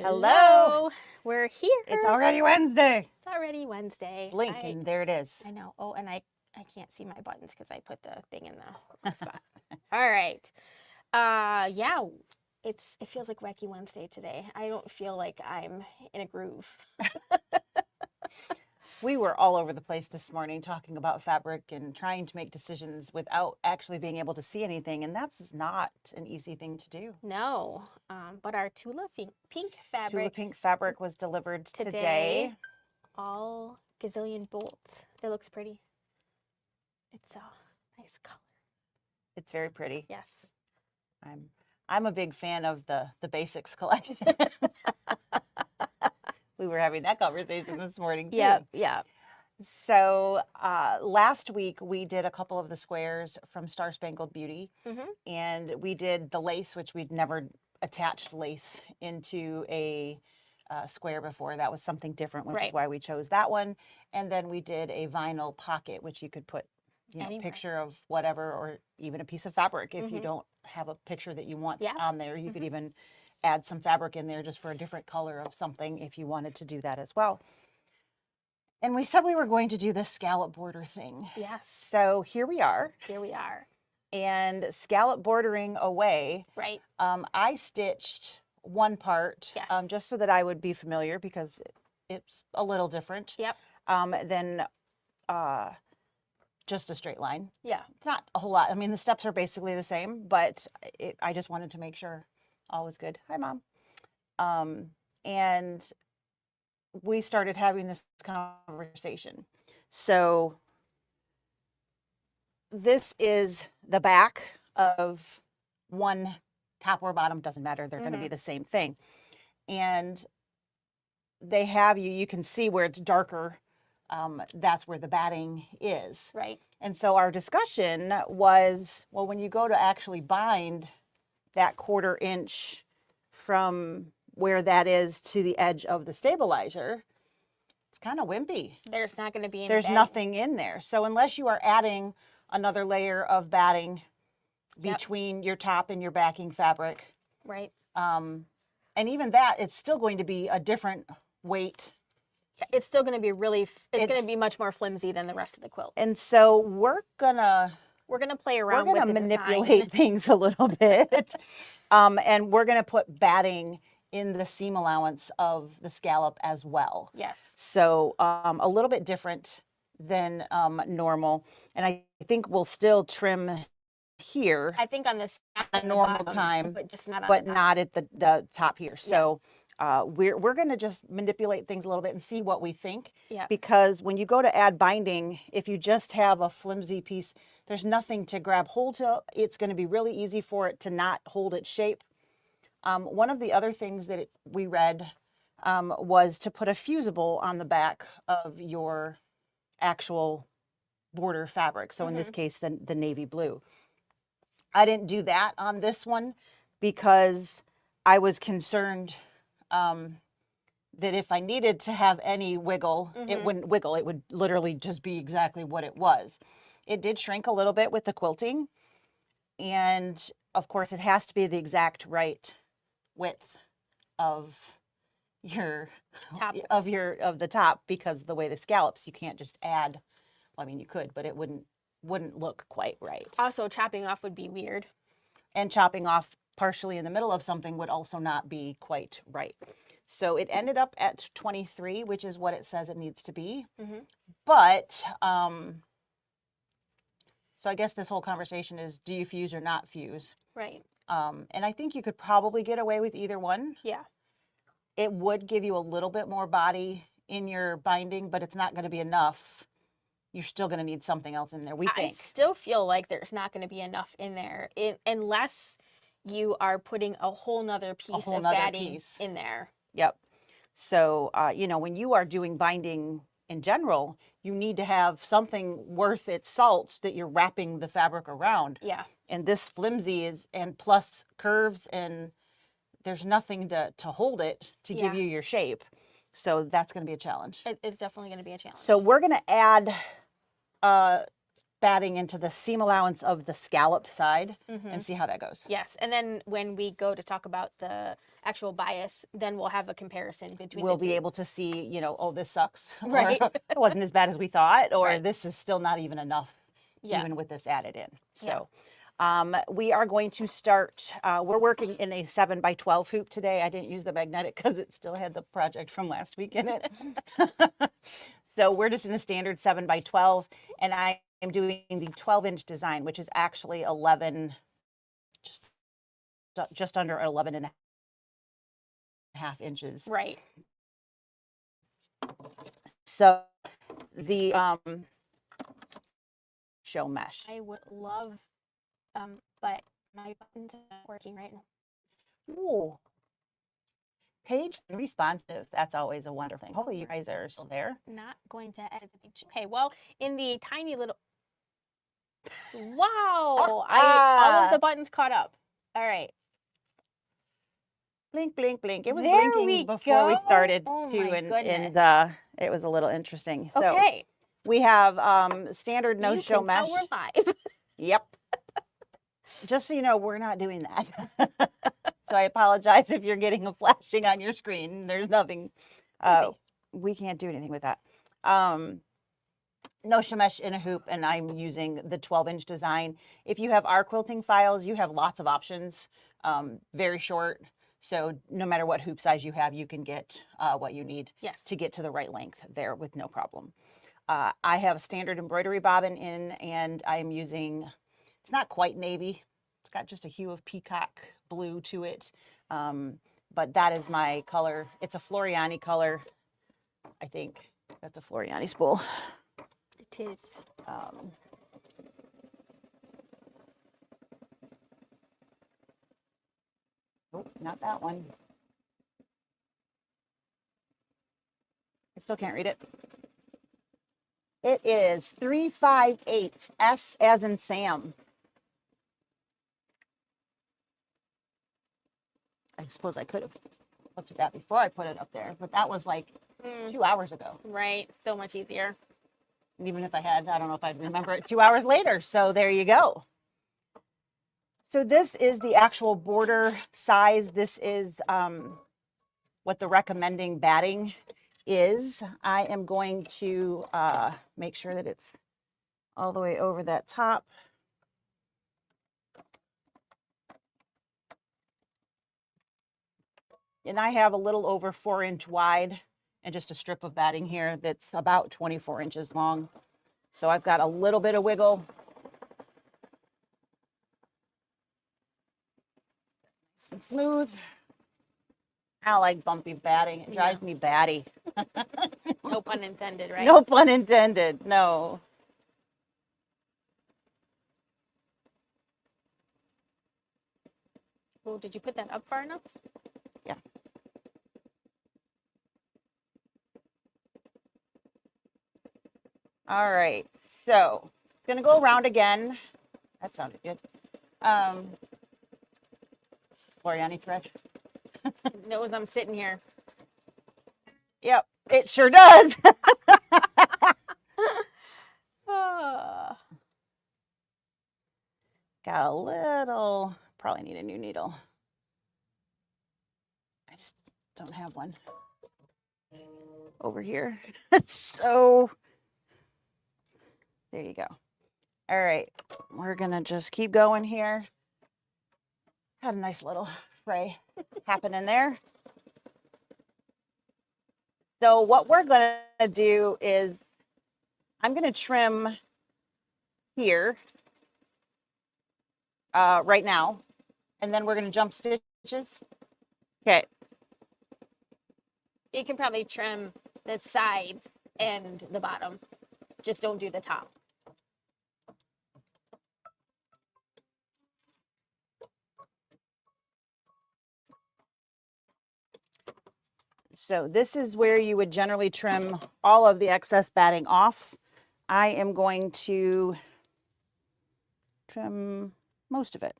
Hello. We're here. It's already Wednesday. It's already Wednesday. Blink and there it is. I know. Oh, and I can't see my buttons because I put the thing in the wrong spot. All right. Yeah, it feels like Wacky Wednesday today. I don't feel like I'm in a groove. We were all over the place this morning talking about fabric and trying to make decisions without actually being able to see anything, and that's not an easy thing to do. No, but our Tula pink fabric. Tula pink fabric was delivered today. All gazillion bolts. It looks pretty. It's a nice color. It's very pretty. Yes. I'm a big fan of the basics collection. We were having that conversation this morning too. Yeah. So last week we did a couple of the squares from Star-Spangled Beauty, and we did the lace, which we'd never attached lace into a square before. That was something different, which is why we chose that one. And then we did a vinyl pocket, which you could put, a picture of whatever, or even a piece of fabric. If you don't have a picture that you want on there, you could even add some fabric in there just for a different color of something if you wanted to do that as well. And we said we were going to do this scallop border thing. Yes. So here we are. Here we are. And scallop bordering away. Right. I stitched one part just so that I would be familiar, because it's a little different. Yep. Than just a straight line. Yeah. It's not a whole lot. I mean, the steps are basically the same, but I just wanted to make sure all was good. Hi, Mom. And we started having this conversation. So this is the back of one, top or bottom, doesn't matter. They're going to be the same thing. And they have you can see where it's darker. That's where the batting is. Right. And so our discussion was, well, when you go to actually bind that 1/4 inch from where that is to the edge of the stabilizer, it's kind of wimpy. There's not going to be any There's nothing in there. So unless you are adding another layer of batting between your top and your backing fabric. Right. And even that, it's still going to be a different weight. It's still going to be it's going to be much more flimsy than the rest of the quilt. And so we're gonna play around with the manipulate things a little bit. And we're gonna put batting in the seam allowance of the scallop as well. Yes. So a little bit different than normal. And I think we'll still trim here. I think on this at normal time, but just not not at the top here. So we're going to just manipulate things a little bit and see what we think. Yeah. Because when you go to add binding, if you just have a flimsy piece, there's nothing to grab hold to. It's going to be really easy for it to not hold its shape. One of the other things that we read was to put a fusible on the back of your actual border fabric. So in this case, the navy blue. I didn't do that on this one because I was concerned that if I needed to have any wiggle, it wouldn't wiggle. It would literally just be exactly what it was. It did shrink a little bit with the quilting. And of course, it has to be the exact right width of your top, of the top, because the way the scallops, you can't just add. Well, I mean, you could, but it wouldn't look quite right. Also, chopping off would be weird. And chopping off partially in the middle of something would also not be quite right. So it ended up at 23, which is what it says it needs to be. But, so I guess this whole conversation is, do you fuse or not fuse? Right. And I think you could probably get away with either one. Yeah. It would give you a little bit more body in your binding, but it's not going to be enough. You're still going to need something else in there, we think. I still feel like there's not going to be enough in there unless you are putting a whole nother piece of batting in there. Yep. So, when you are doing binding in general, you need to have something worth its salt that you're wrapping the fabric around. Yeah. And this flimsy and plus curves, and there's nothing to hold it to give you your shape. So that's going to be a challenge. It is definitely going to be a challenge. So we're going to add batting into the seam allowance of the scallop side and see how that goes. Yes, and then when we go to talk about the actual bias, then we'll have a comparison between We'll the two. be able to see, you know, oh, this sucks, Right. or it wasn't as bad as we thought, or Right. this is still not even enough, Yeah. even with this added in. Yeah. So we are going to start, we're working in a 7x12 hoop today. I didn't use the magnetic because it still had the project from last week in it. So we're just in a standard 7x12, and I am doing the 12-inch design, which is actually 11, just under 11 and a half inches. Right. So the show mesh. I would love, but my button's not working right now. Ooh. Page responsive. That's always a wonderful thing. Hopefully you guys are still there. Not going to edit the page. Okay, well, in the tiny little, wow, all of the buttons caught up. All right. Blink, blink, blink. It was There blinking we before we go. started Oh too, my and goodness. it was a little interesting. So Okay. we have standard You no-show can mesh. tell we're live. Yep. Just so you know, we're not doing that. So I apologize if you're getting a flashing on your screen. There's nothing. We can't do anything with that. No mesh in a hoop, and I'm using the 12-inch design. If you have our quilting files, you have lots of options, very short. So no matter what hoop size you have, you can get what you need to get to the right length there with no problem. I have a standard embroidery bobbin in, and I am using, it's not quite navy. It's got just a hue of peacock blue to it. But that is my color. It's a Floriani color. I think that's a Floriani spool. It is. Oh, not that one. I still can't read it. It is 358 S as in Sam. I suppose I could have looked at that before I put it up there, but that was like 2 hours ago. Right, so much easier. And even if I had, I don't know if I'd remember it 2 hours later. So there you go. So this is the actual border size. This is what the recommending batting is. I am going to make sure that it's all the way over that top. And I have a little over 4-inch wide and just a strip of batting here that's about 24 inches long. So I've got a little bit of wiggle. Nice and smooth. I like bumpy batting. It drives me batty. No pun intended, right? No pun intended, no. Oh, did you put that up far enough? Yeah. All right, so it's gonna go around again. That sounded good. Floriani thread. Knows I'm sitting here. Yep, it sure does. Got a little, probably need a new needle. I just don't have one over here. So there you go. All right, we're gonna just keep going here. Had a nice little fray happening there. So what we're gonna do is I'm gonna trim here right now, and then we're gonna jump stitches. Okay. You can probably trim the sides and the bottom. Just don't do the top. So this is where you would generally trim all of the excess batting off. I am going to trim most of it,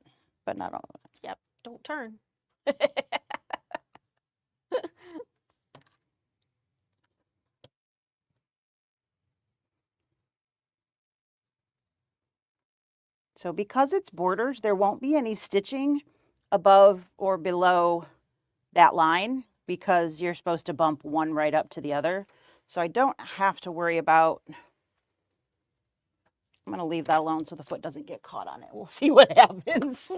but not all of it. Yep, don't turn. So because it's borders, there won't be any stitching above or below that line because you're supposed to bump one right up to the other. So I don't have to worry about, I'm going to leave that alone so the foot doesn't get caught on it. We'll see what happens.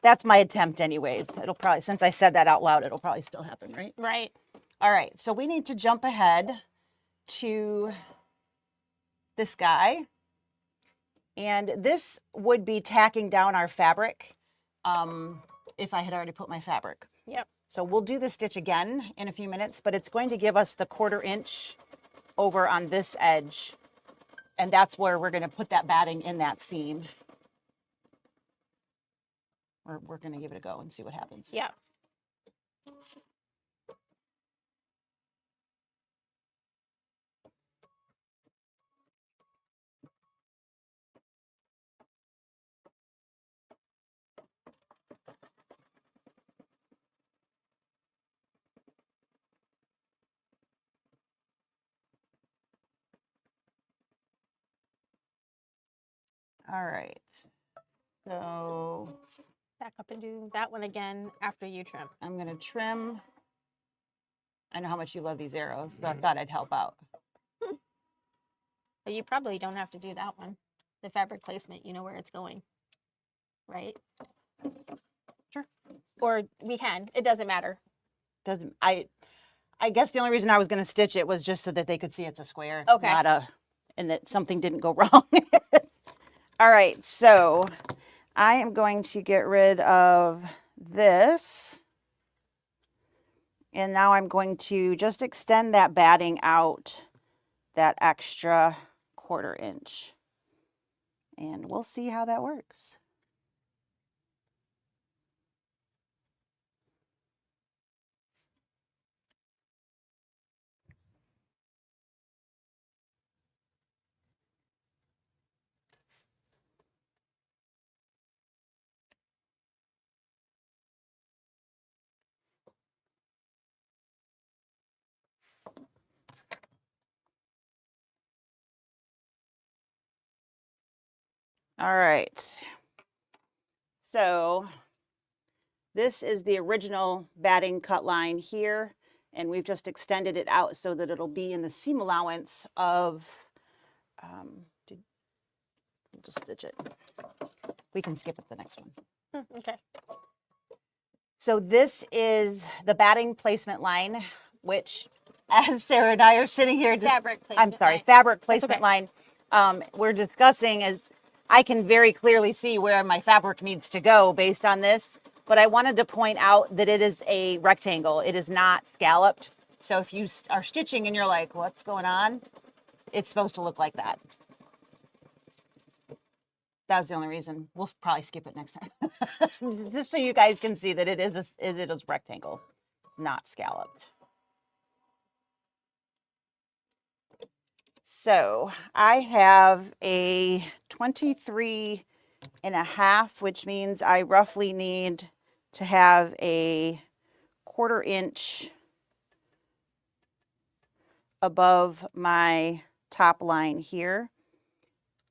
That's my attempt anyways. It'll probably, since I said that out loud, it'll probably still happen, right? Right. All right, so we need to jump ahead to this guy. And this would be tacking down our fabric if I had already put my fabric. Yep. So we'll do the stitch again in a few minutes, but it's going to give us the 1/4 inch over on this edge. And that's where we're going to put that batting in that seam. We're going to give it a go and see what happens. Yeah. All right. So Back up and do that one again after you trim. I'm going to trim. I know how much you love these arrows, so I thought I'd help out. But you probably don't have to do that one. The fabric placement, you know where it's going, right? Sure. Or we can. It doesn't matter. Doesn't I guess the only reason I was going to stitch it was just so that they could see it's a square, Okay. and that something didn't go wrong. All right, so I am going to get rid of this. And now I'm going to just extend that batting out that extra 1/4 inch. And we'll see how that works. All right. So this is the original batting cut line here, and we've just extended it out so that it'll be in the seam allowance of, we'll just stitch it. We can skip it the next one. Okay. So this is the batting placement line, which as Sarah and I are sitting here, Fabric placement line. fabric placement okay. line, we're discussing is I can very clearly see where my fabric needs to go based on this, but I wanted to point out that it is a rectangle. It is not scalloped. So if you are stitching and you're like, what's going on? It's supposed to look like that. That's the only reason. We'll probably skip it next time. Just so you guys can see that it is a rectangle, not scalloped. So I have a 23.5, which means I roughly need to have a 1/4 inch above my top line here.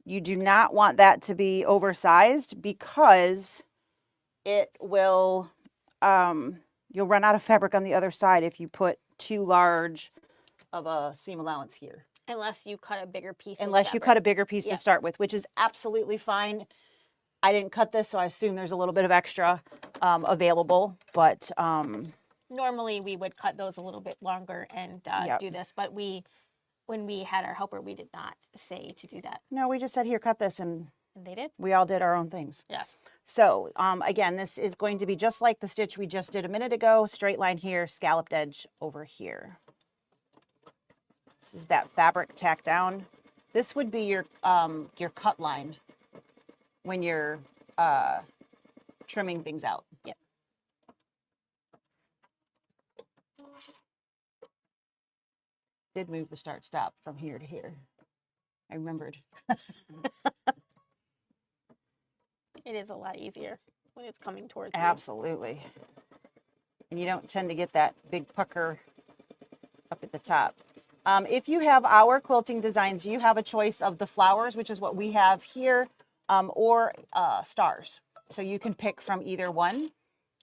You do not want that to be oversized because it will, you'll run out of fabric on the other side if you put too large of a seam allowance here. Unless you cut a bigger piece. Unless you cut a bigger piece Yeah. to start with, which is absolutely fine. I didn't cut this, so I assume there's a little bit of extra available, but normally we would cut those a little bit longer and Yep. do this, but when we had our helper, we did not say to do that. no, we just said, here, cut this, and And they did? we all did our own things. Yes. So again, this is going to be just like the stitch we just did a minute ago, straight line here, scalloped edge over here. This is that fabric tack down. This would be your cut line when you're trimming things out. Yep. Did move the start stop from here to here. I remembered. It is a lot easier when it's coming towards you. Absolutely. And you don't tend to get that big pucker up at the top. If you have our quilting designs, you have a choice of the flowers, which is what we have here, or stars. So you can pick from either one.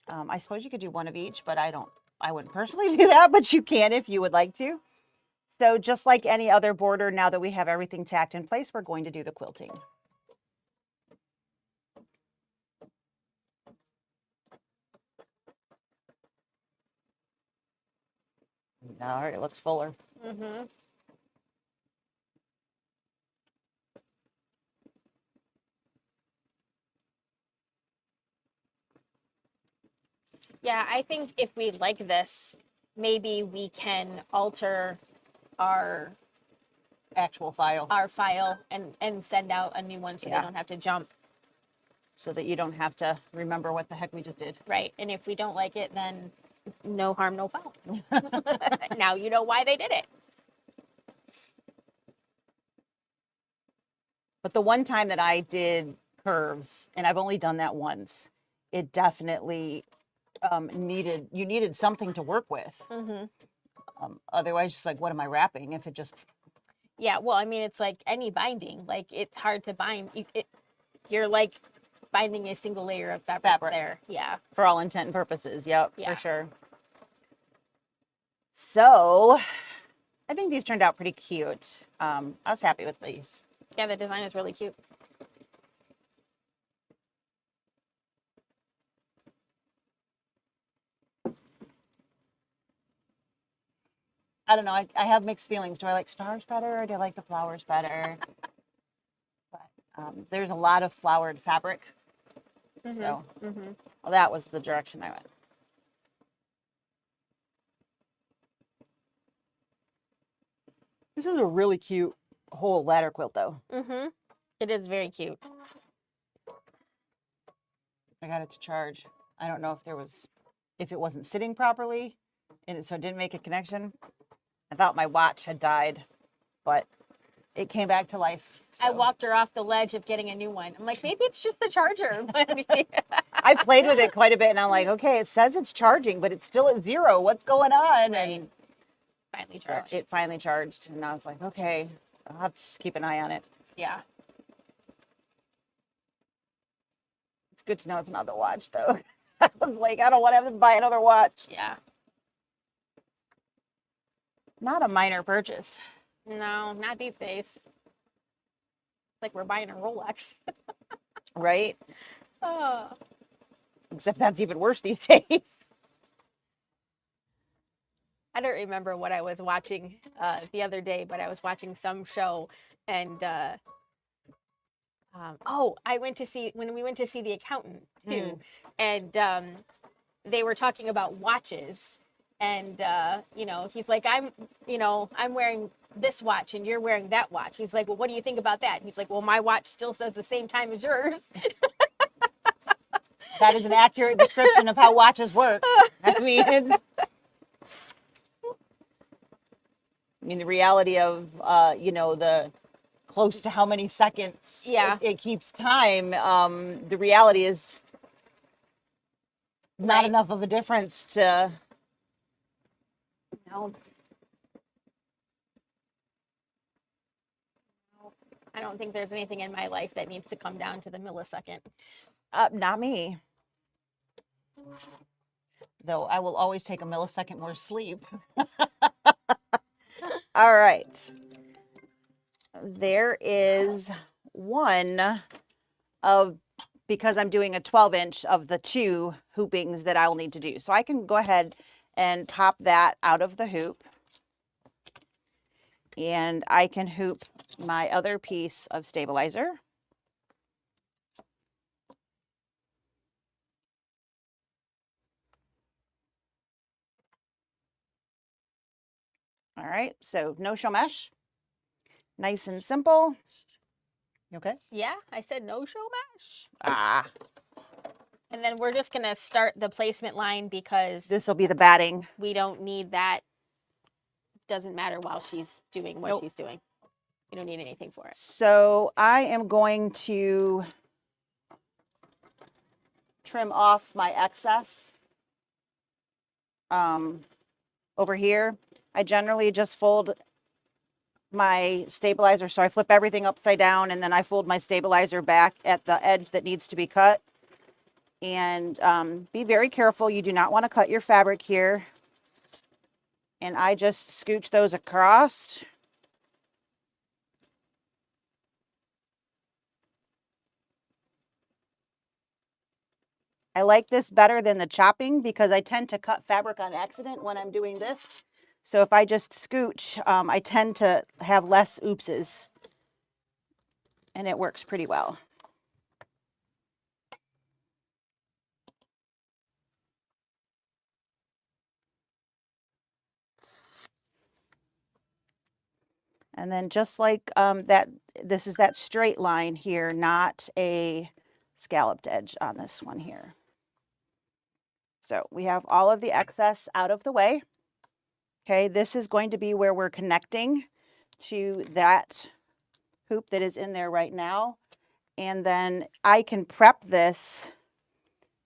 I suppose you could do one of each, but I wouldn't personally do that, but you can if you would like to. So just like any other border, now that we have everything tacked in place, we're going to do the quilting. All right, it looks fuller. Mm-hmm. Yeah, I think if we like this, maybe we can alter our Actual file. file and send out a new one so Yeah. they don't have to jump. So that you don't have to remember what the heck we just did. Right. And if we don't like it, then no harm, no foul. Now you know why they did it. But the one time that I did curves, and I've only done that once, it definitely needed something to work with. Mm-hmm. Otherwise, just like, what am I wrapping? If it just Yeah, well, I mean, it's like any binding. Like, it's hard to bind. You're like binding a single layer of fabric. There. Yeah. For all intent and purposes. Yep, Yeah. for sure. So, I think these turned out pretty cute. I was happy with these. Yeah, the design is really cute. I don't know. I have mixed feelings. Do I like stars better or do I like the flowers better? But there's a lot of flowered fabric. Mm-hmm. So, Mm-hmm. well, that was the direction I went. This is a really cute whole ladder quilt, though. Mm-hmm. It is very cute. I got it to charge. I don't know if it wasn't sitting properly, and so it didn't make a connection. I thought my watch had died, but it came back to life. So. I walked her off the ledge of getting a new one. I'm like, maybe it's just the charger. I played with it quite a bit, and I'm like, okay, it says it's charging, but it's still at 0. What's going on? Right. And Finally charged. So it finally charged, and I was like, okay, I'll have to just keep an eye on it. Yeah. It's good to know it's another watch, though. I was like, I don't want to have to buy another watch. Yeah. Not a minor purchase. No, not these days. Like we're buying a Rolex. Right? Oh. Except that's even worse these days. I don't remember what I was watching the other day, but I was watching some show, and I went to see when we went to see The Accountant too, and they were talking about watches, and he's like, I'm wearing this watch and you're wearing that watch. He's like, well, what do you think about that? And he's like, well, my watch still says the same time as yours. That is an accurate description of how watches work. I mean, the reality of, the close to how many seconds it keeps time. The reality is not enough of a difference to. No. I don't think there's anything in my life that needs to come down to the millisecond. Not me. Though I will always take a millisecond more sleep. All right. There is one because I'm doing a 12-inch of the 2 hoopings that I will need to do. So I can go ahead and pop that out of the hoop. And I can hoop my other piece of stabilizer. All right, so no show mesh. Nice and simple. You okay? Yeah, I said no show mesh. Ah. And then we're just going to start the placement line because this will be the batting. We don't need that. Doesn't matter while she's doing what she's doing. You don't need anything for it. So I am going to trim off my excess over here. I generally just fold my stabilizer. So I flip everything upside down and then I fold my stabilizer back at the edge that needs to be cut. And be very careful. You do not want to cut your fabric here. And I just scooch those across. I like this better than the chopping because I tend to cut fabric on accident when I'm doing this. So if I just scooch, I tend to have less oopses. And it works pretty well. And then just like that, this is that straight line here, not a scalloped edge on this one here. So we have all of the excess out of the way. Okay, this is going to be where we're connecting to that hoop that is in there right now. And then I can prep this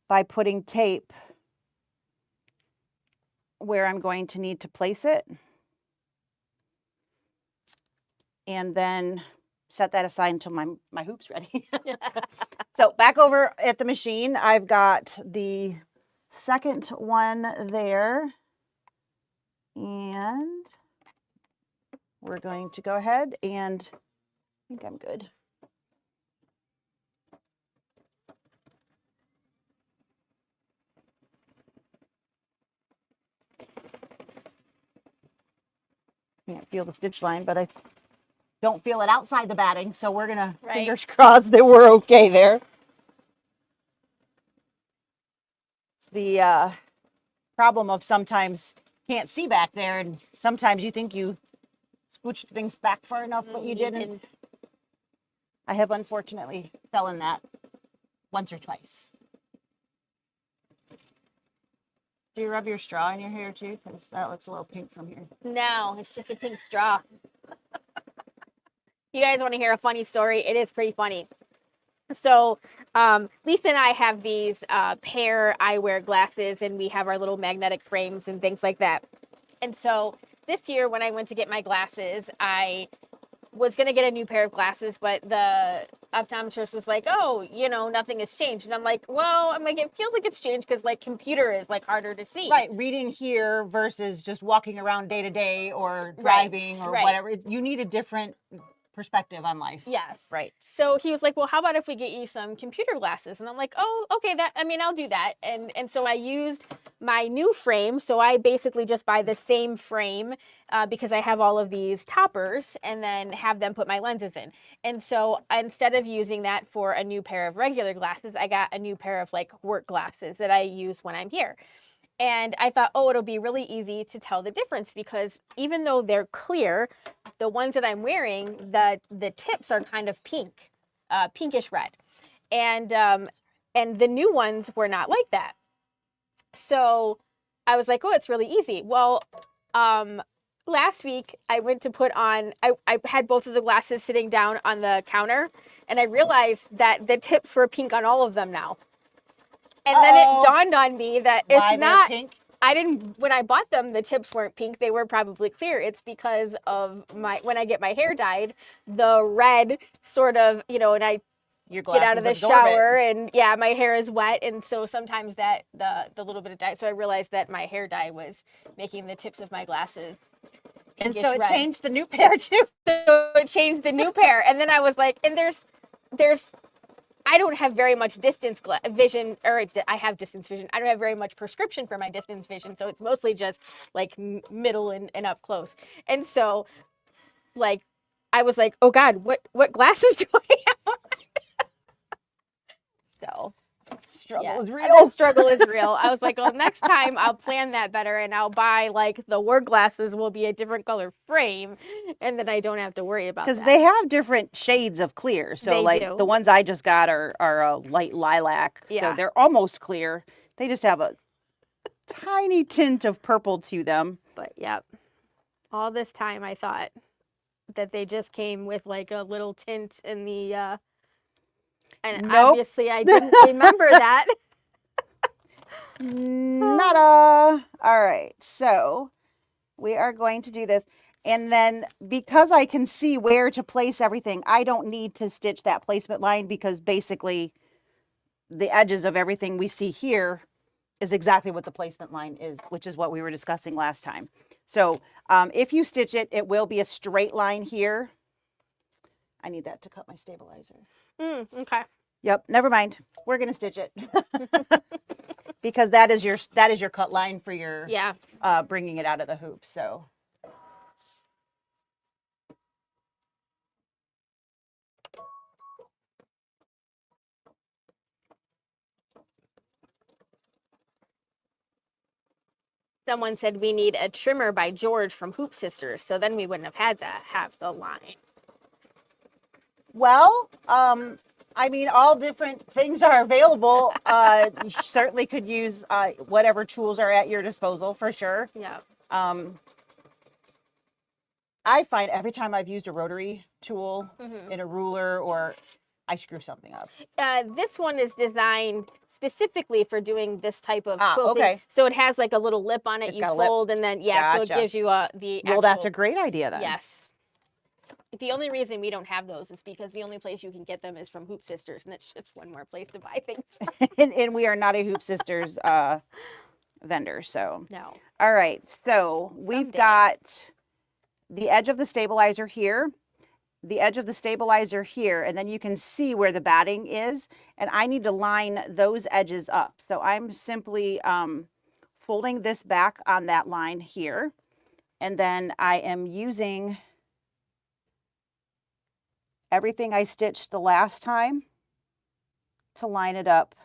by putting tape where I'm going to need to place it. And then set that aside until my hoop's ready. So back over at the machine, I've got the second one there. And we're going to go ahead and I think I'm good. Can't feel the stitch line, but I don't feel it outside the batting, so we're gonna fingers crossed that we're okay there. It's the problem of sometimes can't see back there, and sometimes you think you scooched things back far enough, but you didn't. I have unfortunately fell in that once or twice. Do you rub your straw in your hair too? Because that looks a little pink from here. No, it's just a pink straw. You guys want to hear a funny story? It is pretty funny. So Lisa and I have these pair eyewear glasses, and we have our little magnetic frames and things like that. And so this year when I went to get my glasses, I was going to get a new pair of glasses, but the optometrist was like, oh, you know, nothing has changed. And I'm like, well, it feels like it's changed because like computer is like harder to see. Right. Reading here versus just walking around day to day or driving or whatever. You need a different perspective on life. Yes. Right. So he was like, well, how about if we get you some computer glasses? And I'm like, oh, okay, I'll do that. And so I used my new frame. So I basically just buy the same frame because I have all of these toppers and then have them put my lenses in. And so instead of using that for a new pair of regular glasses, I got a new pair of like work glasses that I use when I'm here. And I thought, oh, it'll be really easy to tell the difference because even though they're clear, the ones that I'm wearing, the tips are kind of pink, pinkish red. And the new ones were not like that. So I was like, oh, it's really easy. Well, last week I went to put on, I had both of the glasses sitting down on the counter, and I realized that the tips were pink on all of them now. And then it dawned on me that it's not pink. When I bought them, the tips weren't pink. They were probably clear. It's because of when I get my hair dyed, the red sort of, you know, and I get out of the shower and yeah, my hair is wet. And so sometimes that the little bit of dye. So I realized that my hair dye was making the tips of my glasses. And so it changed the new pair too. So it changed the new pair. And then I was like, and there's I don't have very much distance vision, or I have distance vision. I don't have very much prescription for my distance vision. So it's mostly just like middle and up close. And so like, I was like, oh God, what glasses do I have? So struggle is real. The struggle is real. I was like, well, next time I'll plan that better and I'll buy like the work glasses will be a different color frame and then I don't have to worry about that. Because they have different shades of clear. So the ones I just got are a light lilac. Yeah. So they're almost clear. They just have a tiny tint of purple to them. But yeah, all this time I thought that they just came with like a little tint in the and obviously I didn't remember that. Nada. All right, so we are going to do this. And then because I can see where to place everything, I don't need to stitch that placement line because basically the edges of everything we see here is exactly what the placement line is, which is what we were discussing last time. So if you stitch it, it will be a straight line here. I need that to cut my stabilizer. Okay. Yep, never mind. We're gonna stitch it because that is your cut line for your bringing it out of the hoop. So. Someone said we need a trimmer by George from Hoop Sisters, so then we wouldn't have had to have the line. Well, I mean, all different things are available. You certainly could use whatever tools are at your disposal for sure. Yeah. I find every time I've used a rotary tool in a ruler or I screw something up. This one is designed specifically for doing this type of quilting. Okay. So it has like a little lip on it. It's You got a fold and then, so it gives you the actual... Well, that's a great idea then. Yes. The only reason we don't have those is because the only place you can get them is from Hoop Sisters, and it's just one more place to buy things. and we are not a Hoop Sisters vendor, so. No. All right, so we've got the edge of the stabilizer here, the edge of the stabilizer here, and then you can see where the batting is, and I need to line those edges up. So I'm simply folding this back on that line here, and then I am using everything I stitched the last time to line it up,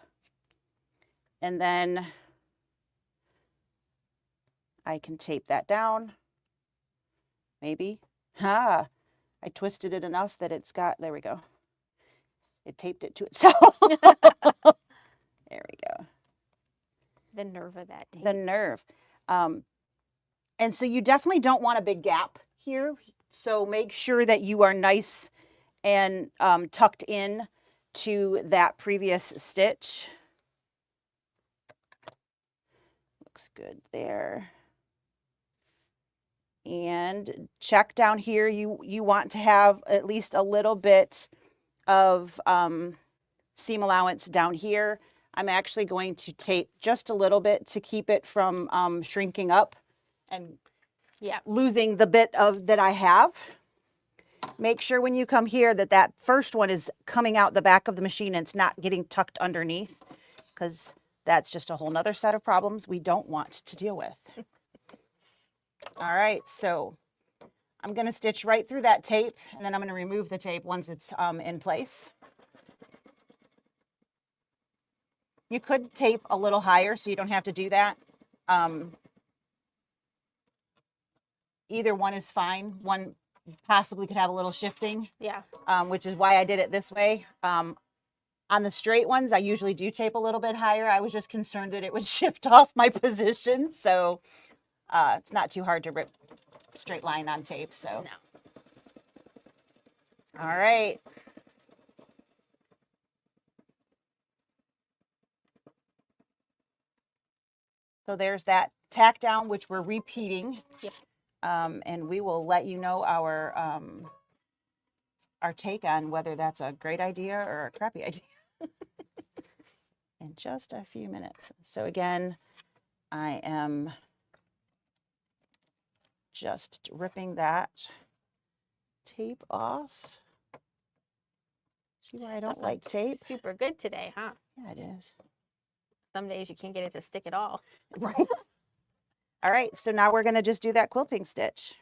and then I can tape that down, maybe. I twisted it enough that it's got, there we go. It taped it to itself. There we go. The nerve of that tape. The nerve. And so you definitely don't want a big gap here. So make sure that you are nice and tucked in to that previous stitch. Looks good there. And check down here. You want to have at least a little bit of seam allowance down here. I'm actually going to tape just a little bit to keep it from shrinking up and losing the bit of that I have. Make sure when you come here that that first one is coming out the back of the machine and it's not getting tucked underneath, because that's just a whole nother set of problems we don't want to deal with. All right, so I'm going to stitch right through that tape, and then I'm going to remove the tape once it's in place. You could tape a little higher so you don't have to do that. Either one is fine. One possibly could have a little shifting, which is why I did it this way. On the straight ones, I usually do tape a little bit higher. I was just concerned that it would shift off my position, so it's not too hard to rip straight line on tape. So, no. All right. So there's that tack down, which we're repeating. Yep. And we will let you know our take on whether that's a great idea or a crappy idea in just a few minutes. So again, I am just ripping that tape off. See why I don't like tape? Super good today, huh? Yeah, it is. Some days you can't get it to stick at all. Right. All right, so now we're going to just do that quilting stitch.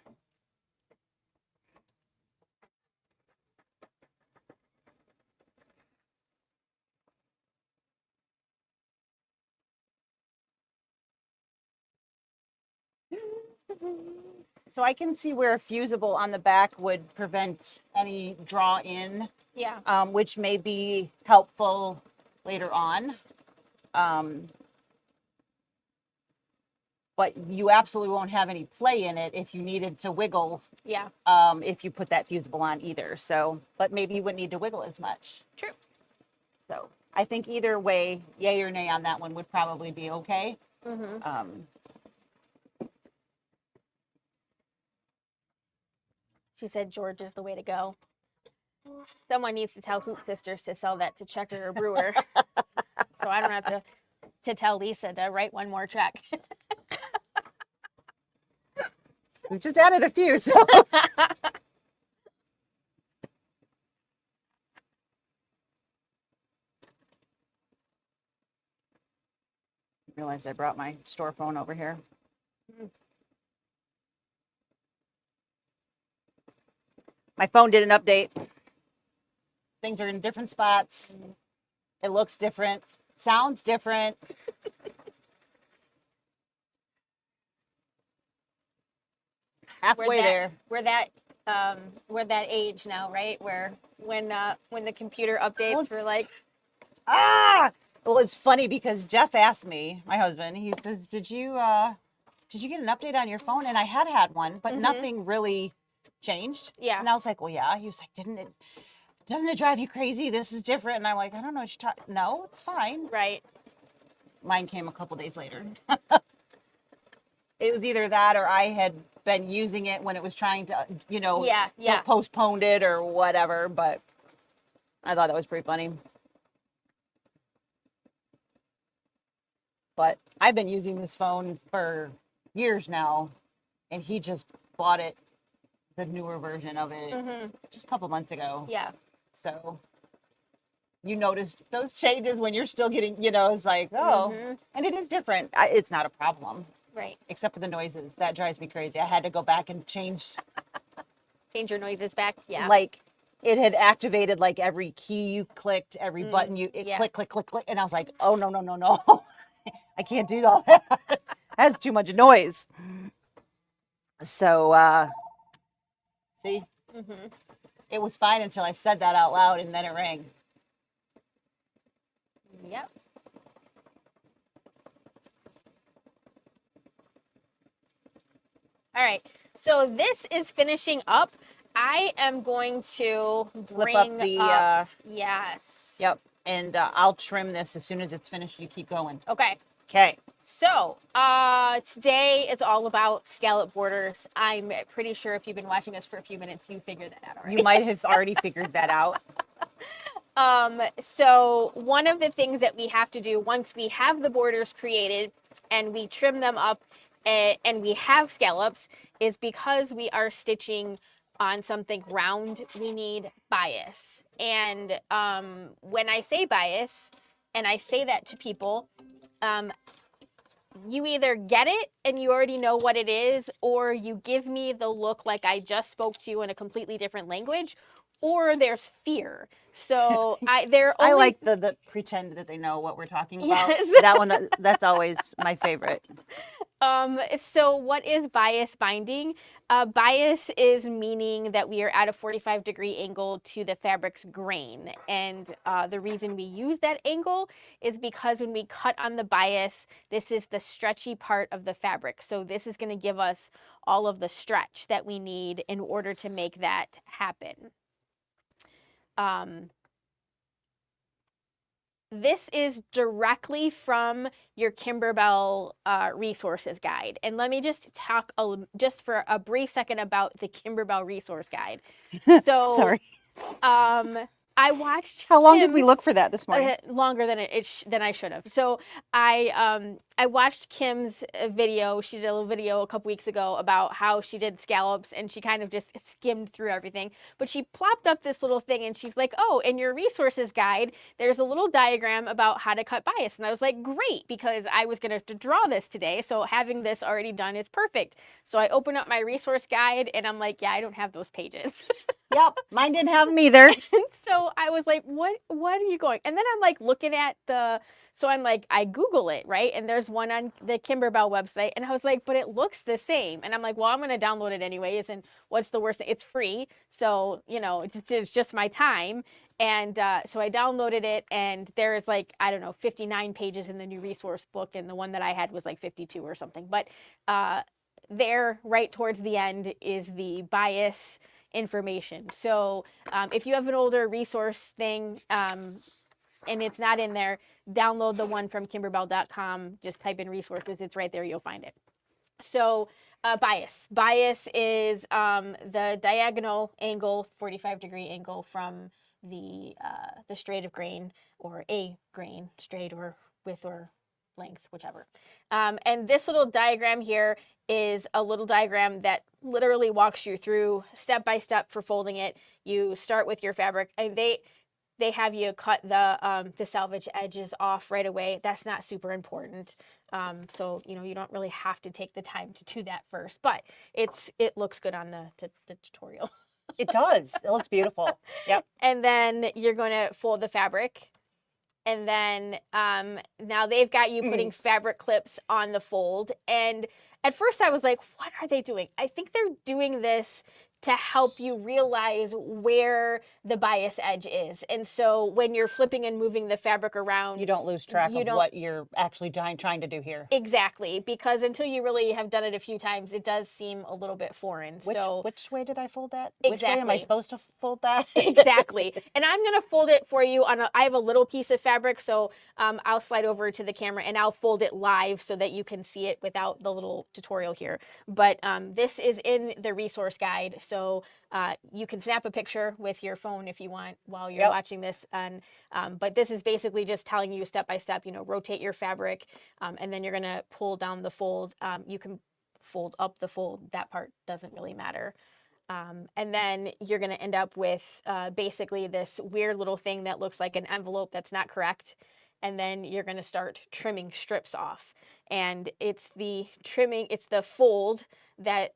So I can see where a fusible on the back would prevent any draw in, which may be helpful later on. But you absolutely won't have any play in it if you needed to wiggle. If you put that fusible on either. So, but maybe you wouldn't need to wiggle as much. True. So I think either way, yay or nay on that one would probably be okay. She said George is the way to go. Someone needs to tell Hoop Sisters to sell that to Checker or Brewer, so I don't have to tell Lisa to write one more check. We just added a few, so. Realized I brought my store phone over here. My phone did an update. Things are in different spots. It looks different. Sounds different. Halfway there. We're that age now, right? Where when the computer updates, we're like, ah. Well, it's funny because Jeff asked me, my husband, he says, "Did you get an update on your phone?" And I had one, but nothing really changed. Yeah. And I was like, "Well, yeah." He was like, "Doesn't it drive you crazy? This is different." And I'm like, "I don't know what you're talking. No, it's fine." Right. Mine came a couple days later. It was either that or I had been using it when it was trying to, postponed it or whatever. But I thought that was pretty funny. But I've been using this phone for years now, and he just bought it, the newer version of it, just a couple months ago. Yeah. So you notice those changes when you're still getting, it's like, oh, and it is different. It's not a problem. Right. Except for the noises. That drives me crazy. I had to go back and change your noises back. Yeah. Like it had activated like every key you clicked, every button click, click, click, click. And I was like, oh, no. I can't do all that. That's too much noise. So, see, it was fine until I said that out loud and then it rang. Yep. All right, so this is finishing up. I am going to bring up the, yes. Yep, and I'll trim this as soon as it's finished. You keep going. Okay. Okay. So, today is all about scallop borders. I'm pretty sure if you've been watching us for a few minutes, you figured that out already. You might have already figured that out. So one of the things that we have to do once we have the borders created and we trim them up and we have scallops is because we are stitching on something round, we need bias. And when I say bias, and I say that to people, you either get it and you already know what it is, or you give me the look like I just spoke to you in a completely different language, or there's fear. So I like the pretend that they know what we're talking Yes. about. That one, that's always my favorite. So what is bias binding? Bias is meaning that we are at a 45-degree angle to the fabric's grain. And the reason we use that angle is because when we cut on the bias, this is the stretchy part of the fabric. So this is going to give us all of the stretch that we need in order to make that happen. This is directly from your Kimberbell resources guide. And let me just talk just for a brief second about the Kimberbell resource guide. So, sorry. I watched. How long did we look for that this morning? Longer than I should have. So I watched Kim's video. She did a little video a couple weeks ago about how she did scallops, and she kind of just skimmed through everything. But she plopped up this little thing, and she's like, "Oh, in your resources guide, there's a little diagram about how to cut bias." And I was like, "Great," because I was going to draw this today, so having this already done is perfect. So I open up my resource guide, and I'm like, "Yeah, I don't have those pages." Yep, mine didn't have them either. And so I was like, what are you going? And then I'm like looking at so I'm like, I Google it, right? And there's one on the Kimberbell website. And I was like, but it looks the same. And I'm like, well, I'm going to download it anyways. And what's the worst thing? It's free. So, it's just my time. And so I downloaded it, and there's like, I don't know, 59 pages in the new resource book. And the one that I had was like 52 or something. But there, right towards the end, is the bias information. So if you have an older resource thing and it's not in there, download the one from kimberbell.com. Just type in resources. It's right there. You'll find it. So bias. Bias is the diagonal angle, 45-degree angle from the straight of grain, or a grain, straight or width or length, whichever. And this little diagram here is a little diagram that literally walks you through step by step for folding it. You start with your fabric, and they have you cut the selvage edges off right away. That's not super important. So, you know, you don't really have to take the time to do that first, but it looks good on the tutorial. It does. It looks beautiful. Yep. And then you're going to fold the fabric. And then now they've got you putting fabric clips on the fold. And at first I was like, what are they doing? I think they're doing this to help you realize where the bias edge is. And so when you're flipping and moving the fabric around, You don't lose track of what you're actually trying to do here. exactly, because until you really have done it a few times, it does seem a little bit foreign. Which way did I fold that? Which way am I Exactly. supposed to fold that? Exactly. And I'm going to fold it for you on I have a little piece of fabric, so I'll slide over to the camera and I'll fold it live so that you can see it without the little tutorial here. But this is in the resource guide, so you can snap a picture with your phone if you want while you're watching this. And but this is basically just telling you step by step, you know, rotate your fabric, and then you're going to pull down the fold. You can fold up the fold. That part doesn't really matter. And then you're going to end up with basically this weird little thing that looks like an envelope that's not correct. And then you're going to start trimming strips off. And it's the trimming, it's the fold that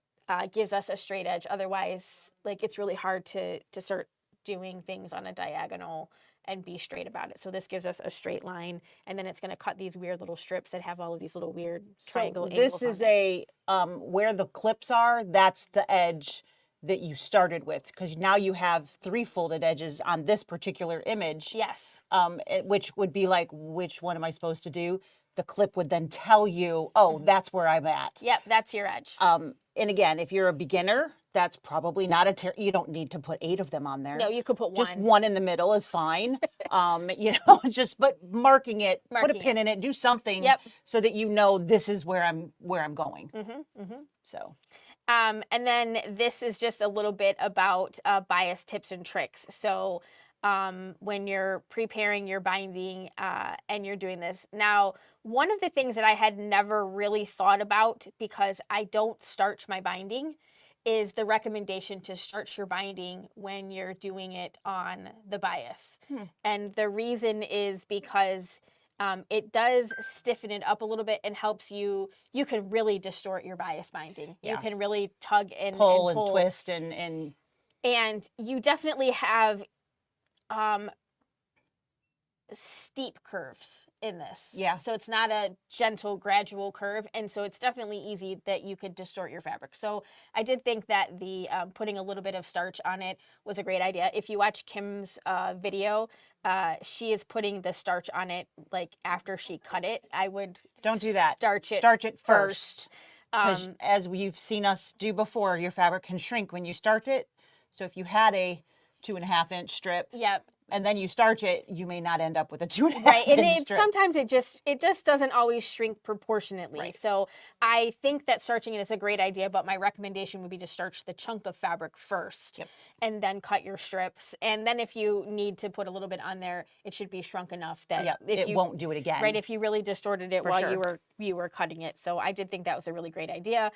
gives us a straight edge. Otherwise, like, it's really hard to start doing things on a diagonal and be straight about it. So this gives us a straight line, and then it's going to cut these weird little strips that have all of these little weird triangle angles. This is where the clips are, that's the edge that you started with, because now you have 3 folded edges on this particular image. Yes. Which would be like, which one am I supposed to do? The clip would then tell you, oh, that's where I'm at. Yep, that's your edge. And again, if you're a beginner, that's probably not you don't need to put 8 of them on there. No, you could put one. Just one in the middle is fine. You know, but marking it, put a pin in it, do something so that you know this is where I'm going. So. And then this is just a little bit about bias tips and tricks. So when you're preparing your binding and you're doing this. Now, one of the things that I had never really thought about, because I don't starch my binding, is the recommendation to starch your binding when you're doing it on the bias. And the reason is because it does stiffen it up a little bit and helps you can really distort your bias binding. You can really tug and pull and twist and you definitely have steep curves in this. Yeah. So it's not a gentle, gradual curve. And so it's definitely easy that you could distort your fabric. So I did think that the putting a little bit of starch on it was a great idea. If you watch Kim's video, she is putting the starch on it like after she cut it. I would don't do that. Starch it first. Because as you've seen us do before, your fabric can shrink when you starch it. So if you had a 2.5-inch strip, and then you starch it, you may not end up with a 2.5-inch strip. Sometimes it just doesn't always shrink proportionately. Right. So I think that starching it is a great idea, but my recommendation would be to starch the chunk of fabric first, and then cut your strips. And then if you need to put a little bit on there, it should be shrunk enough that it won't do it again. Right, if you really distorted it while you were cutting it. So I did think that was a really great idea.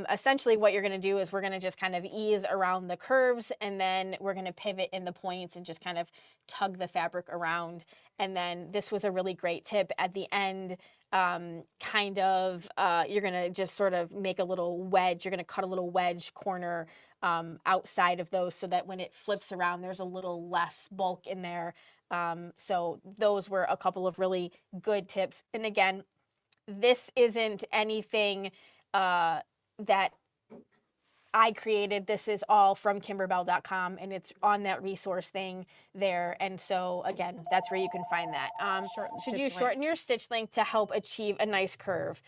Essentially what you're going to do is we're going to just kind of ease around the curves, and then we're going to pivot in the points and just kind of tug the fabric around. And then this was a really great tip at the end. You're going to just sort of make a little wedge. You're going to cut a little wedge corner outside of those so that when it flips around, there's a little less bulk in there. So those were a couple of really good tips. And again, this isn't anything that I created. This is all from kimberbell.com, and it's on that resource thing there. And so again, that's where you can find that. Should you shorten your stitch length to help achieve a nice curve?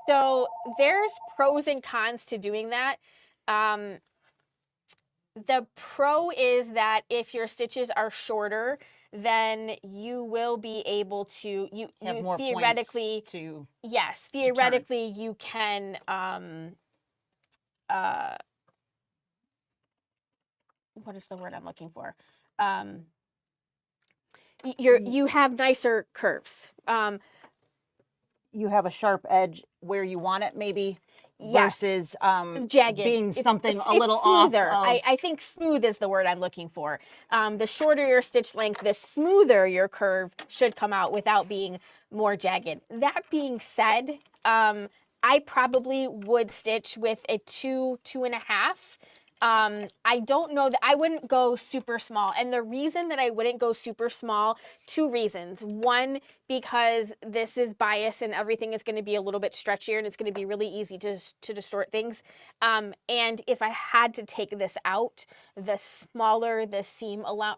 So there's pros and cons to doing that. The pro is that if your stitches are shorter, then you will be able to, you Have more theoretically, points to yes, turn. theoretically you can, what is the word I'm looking for? You have nicer curves. You have a sharp edge where you want it, maybe, Yes, versus jagged. being something a It's little off smoother. of. I think smooth is the word I'm looking for. The shorter your stitch length, the smoother your curve should come out without being more jagged. That being said, I probably would stitch with a 2.5. I don't know that I wouldn't go super small. And the reason that I wouldn't go super small, 2 reasons. One, because this is bias and everything is going to be a little bit stretchier and it's going to be really easy to distort things. And if I had to take this out, the smaller the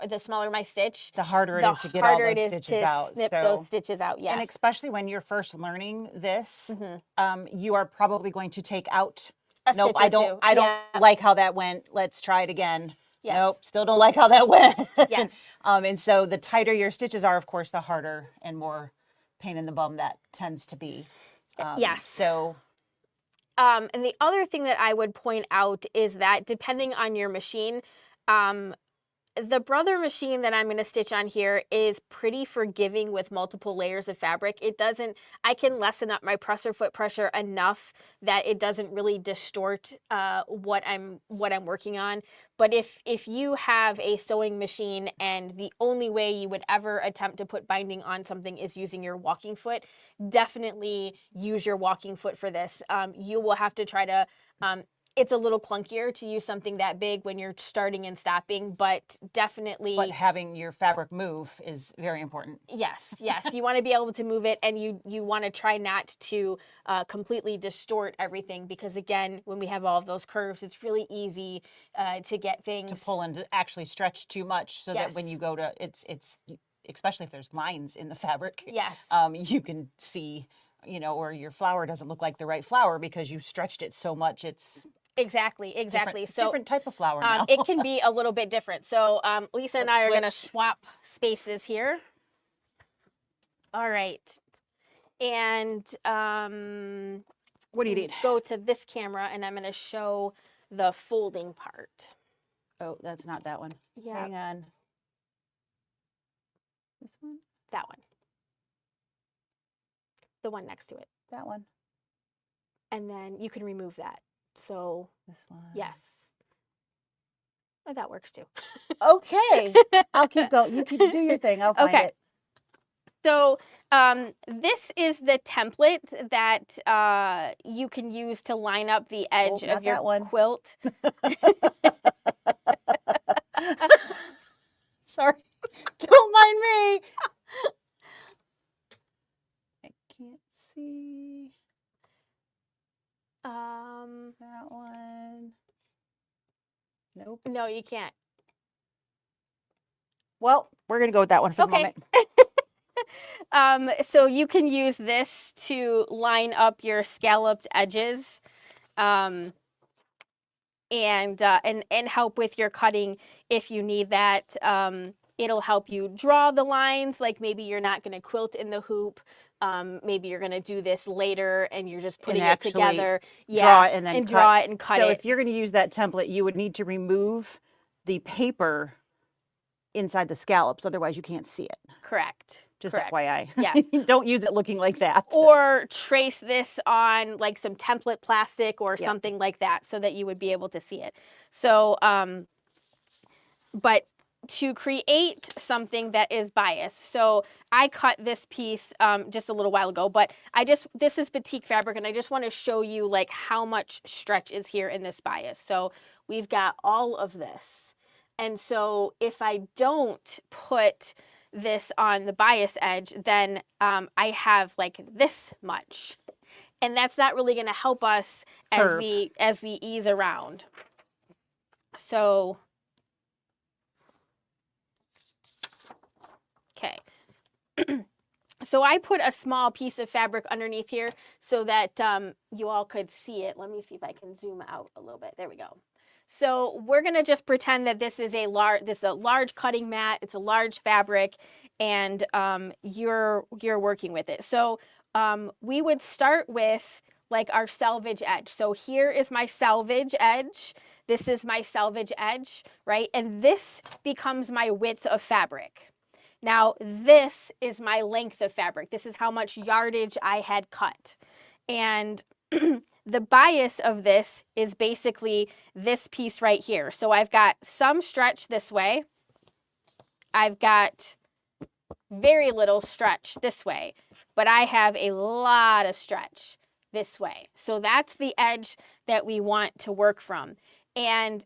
the smaller my stitch, The harder it is to get all those stitches out. snip those stitches out. Yes. And especially when you're first learning this, Mhm. you are probably going to take out. A Nope, stitch or two. I don't Yeah. like how that went. Let's try it again. Yes. Nope, still don't like how that went. Yes. And so the tighter your stitches are, of course, the harder and more pain in the bum that tends to be. Yes. So. And the other thing that I would point out is that depending on your machine, the Brother machine that I'm going to stitch on here is pretty forgiving with multiple layers of fabric. It doesn't, I can lessen up my presser foot pressure enough that it doesn't really distort what I'm working on. But if you have a sewing machine and the only way you would ever attempt to put binding on something is using your walking foot, definitely use your walking foot for this. You will have to try to, it's a little clunkier to use something that big when you're starting and stopping, but definitely. But having your fabric move is very important. Yes, yes. You want to be able to move it, and you want to try not to completely distort everything, because again, when we have all of those curves, it's really easy to get things. To pull and to actually stretch too much, so Yes. that when you go to, it's especially if there's lines in the fabric. Yes. You can see, or your flower doesn't look like the right flower because you stretched it so much. It's Exactly. So different type of flower now. it can be a little bit different. So Lisa and I are going to switch. swap spaces here. All right. And What do you need? Go to this camera, and I'm going to show the folding part. Oh, that's not that one. Yeah. Hang on. This one? That one. The one next to it. That one. And then you can remove that. So this one. Yes. Oh, that works too. Okay. I'll keep going. You keep do your thing. I'll find it. So this is the template that you can use to line up the edge of your quilt. Sorry. Don't mind me. I can't see. That one. Nope. No, you can't. Well, we're going to go with that one for the moment. So you can use this to line up your scalloped edges, and help with your cutting if you need that. It'll help you draw the lines, like maybe you're not going to quilt in the hoop. Maybe you're going to do this later and you're just putting it together. Draw it and then draw it and cut it. So if you're going to use that template, you would need to remove the paper inside the scallops. Otherwise, you can't see it. Correct. Just FYI. Yes. Don't use it looking like that. Or trace this on like some template plastic or something like that so that you would be able to see it. So, but to create something that is biased. So I cut this piece just a little while ago, but this is batik fabric, and I just want to show you like how much stretch is here in this bias. So we've got all of this. And so if I don't put this on the bias edge, then I have like this much. And that's not really going to help us as we ease around. So okay. So I put a small piece of fabric underneath here so that you all could see it. Let me see if I can zoom out a little bit. There we go. So we're gonna just pretend that this is a large cutting mat. It's a large fabric, and you're working with it. So we would start with like our selvage edge. So here is my selvage edge. This is my selvage edge, right? And this becomes my width of fabric. Now this is my length of fabric. This is how much yardage I had cut. And the bias of this is basically this piece right here. So I've got some stretch this way. I've got very little stretch this way, but I have a lot of stretch this way. So that's the edge that we want to work from. And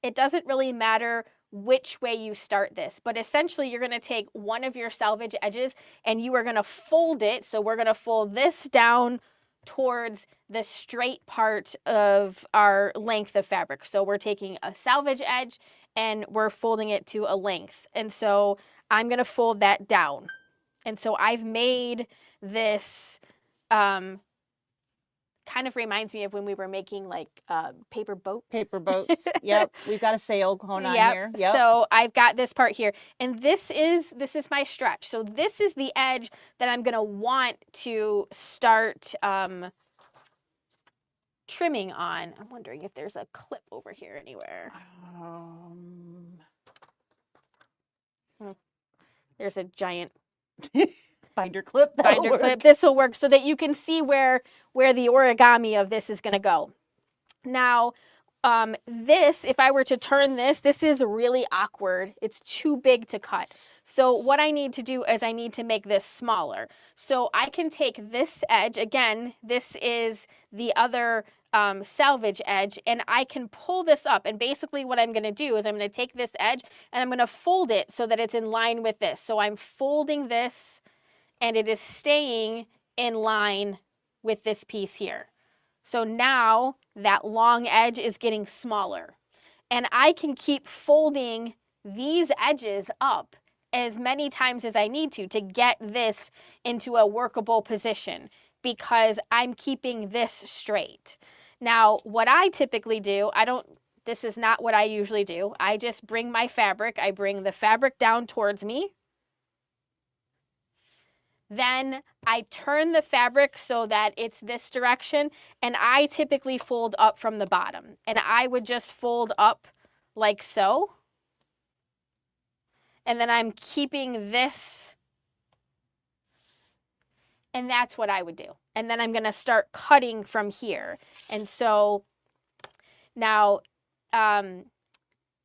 it doesn't really matter which way you start this, but essentially you're going to take one of your selvage edges and you are going to fold it. So we're going to fold this down towards the straight part of our length of fabric. So we're taking a selvage edge and we're folding it to a length. And so I'm going to fold that down. And so I've made this, kind of reminds me of when we were making like paper boats. Paper boats. Yep. We've got a sail going on Yep. here. Yep. So I've got this part here, and this is my stretch. So this is the edge that I'm going to want to start trimming on. I'm wondering if there's a clip over here anywhere. There's a giant binder clip. Binder clip. This will work so that you can see where the origami of this is going to go. Now, this, if I were to turn this, this is really awkward. It's too big to cut. So what I need to do is I need to make this smaller. So I can take this edge, again, this is the other selvage edge, and I can pull this up. And basically what I'm going to do is I'm going to take this edge and I'm going to fold it so that it's in line with this. So I'm folding this and it is staying in line with this piece here. So now that long edge is getting smaller. And I can keep folding these edges up as many times as I need to get this into a workable position because I'm keeping this straight. Now, what I typically do, this is not what I usually do. I just bring my fabric, I bring the fabric down towards me. Then I turn the fabric so that it's this direction, and I typically fold up from the bottom. And I would just fold up like so. And then I'm keeping this, and that's what I would do. And then I'm going to start cutting from here. And so now,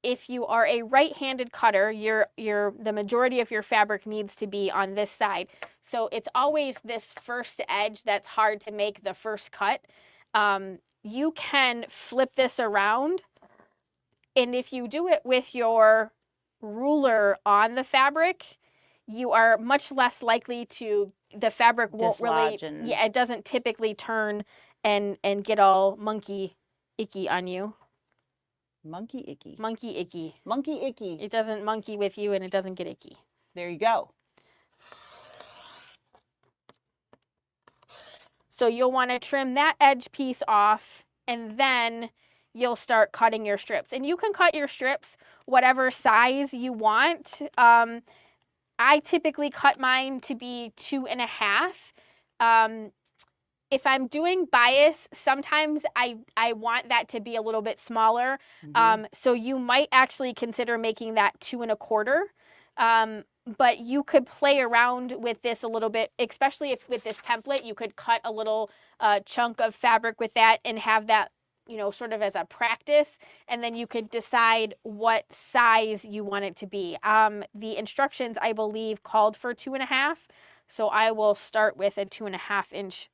if you are a right-handed cutter, the majority of your fabric needs to be on this side. So it's always this first edge that's hard to make the first cut. You can flip this around, and if you do it with your ruler on the fabric, you are much less likely to, the fabric won't really, yeah, it doesn't typically turn and get all monkey icky on you. Monkey icky. Monkey icky. Monkey icky. It doesn't monkey with you and it doesn't get icky. There you go. So you'll want to trim that edge piece off, and then you'll start cutting your strips. And you can cut your strips whatever size you want. I typically cut mine to be 2.5. If I'm doing bias, sometimes I want that to be a little bit smaller. So you might actually consider making that 2.25. But you could play around with this a little bit, especially if with this template, you could cut a little chunk of fabric with that and have that, sort of as a practice. And then you could decide what size you want it to be. The instructions, I believe, called for 2.5. So I will start with a 2.5-inch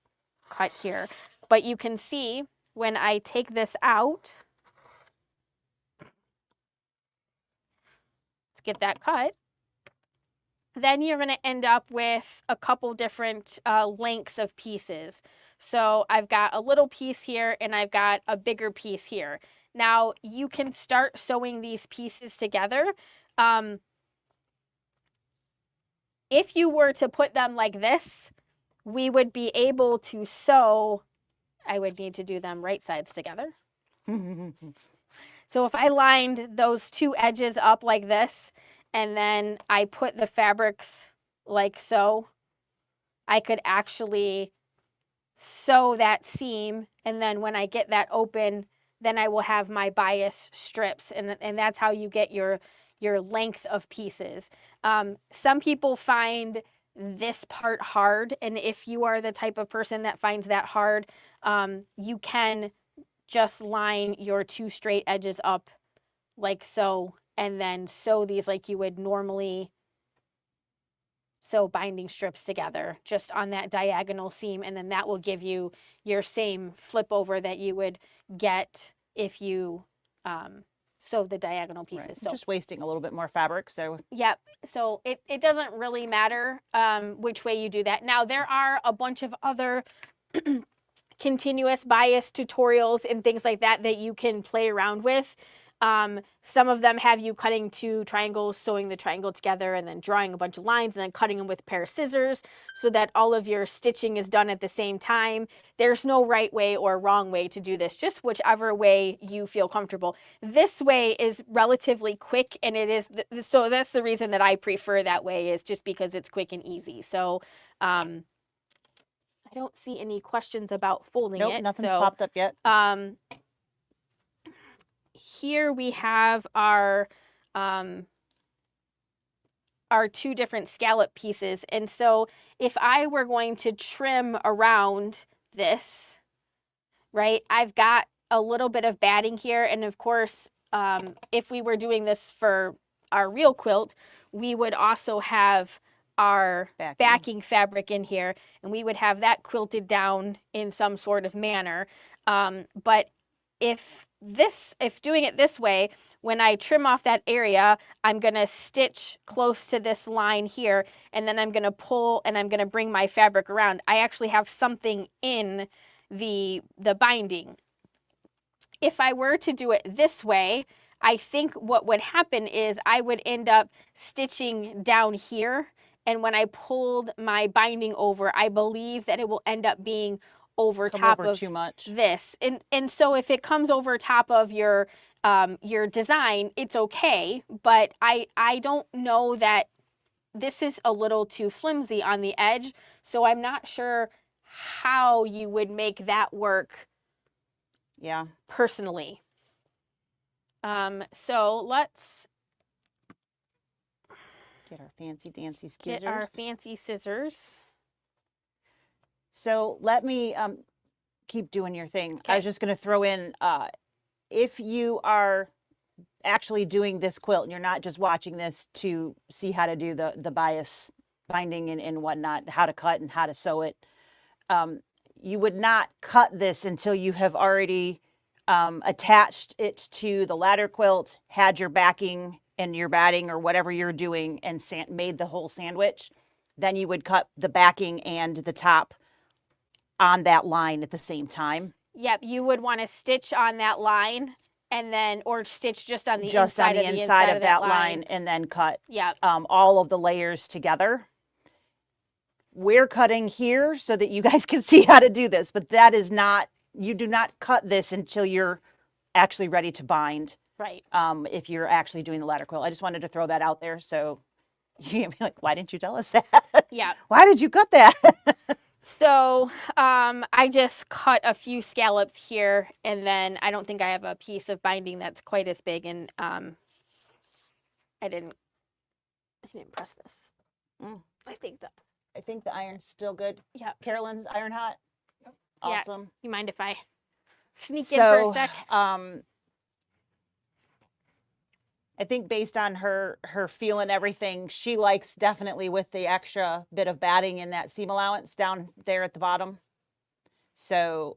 cut here. But you can see when I take this out, let's get that cut. Then you're going to end up with a couple different lengths of pieces. So I've got a little piece here and I've got a bigger piece here. Now you can start sewing these pieces together. If you were to put them like this, we would be able to sew, I would need to do them right sides together. So if I lined those two edges up like this, and then I put the fabrics like so, I could actually sew that seam, and then when I get that open, then I will have my bias strips, and that's how you get your length of pieces. Some people find this part hard, and if you are the type of person that finds that hard, you can just line your two straight edges up like so, and then sew these like you would normally sew binding strips together just on that diagonal seam, and then that will give you your same flip over that you would get if you sew the diagonal pieces. Right. So Just wasting a little bit more fabric. So yep. So it doesn't really matter which way you do that. Now there are a bunch of other continuous bias tutorials and things like that that you can play around with. Some of them have you cutting two triangles, sewing the triangle together, and then drawing a bunch of lines, and then cutting them with a pair of scissors so that all of your stitching is done at the same time. There's no right way or wrong way to do this, just whichever way you feel comfortable. This way is relatively quick, and it is, so that's the reason that I prefer that way, is just because it's quick and easy. So, I don't see any questions about folding nope, it. nothing's So, popped up yet. here we have our two different scallop pieces. And so if I were going to trim around this, right, I've got a little bit of batting here. And of course, if we were doing this for our real quilt, we would also have our backing fabric in here, and we would have that quilted down in some sort of manner. But if doing it this way, when I trim off that area, I'm going to stitch close to this line here, and then I'm going to pull and I'm going to bring my fabric around. I actually have something in the binding. If I were to do it this way, I think what would happen is I would end up stitching down here, and when I pulled my binding over, I believe that it will end up being over top of too much. This. And so if it comes over top of your design, it's okay, but I don't know, that this is a little too flimsy on the edge, so I'm not sure how you would make that work. Yeah. Personally. So let's get our fancy dancy scissors. Get our fancy scissors. So let me keep doing your thing. Okay. I was just going to throw in, if you are actually doing this quilt and you're not just watching this to see how to do the bias binding and whatnot, how to cut and how to sew it, you would not cut this until you have already attached it to the ladder quilt, had your backing and your batting or whatever you're doing, and made the whole sandwich. Then you would cut the backing and the top on that line at the same time. Yep, you would want to stitch on that line, and then, or stitch just on the inside of that line, and then cut yep. All of the layers together. We're cutting here so that you guys can see how to do this, but that is not, you do not cut this until you're actually ready to bind. Right. If you're actually doing the ladder quilt. I just wanted to throw that out there, so you can be like, why didn't you tell us that? Yeah. Why did you cut that? So I just cut a few scallops here, and then I don't think I have a piece of binding that's quite as big, and I didn't press this. I think the iron's still good. Yeah. Carolyn's iron hot. Yep. Awesome. Yeah. You mind if I sneak in for a sec? I think based on her feel and everything, she likes definitely with the extra bit of batting in that seam allowance down there at the bottom. So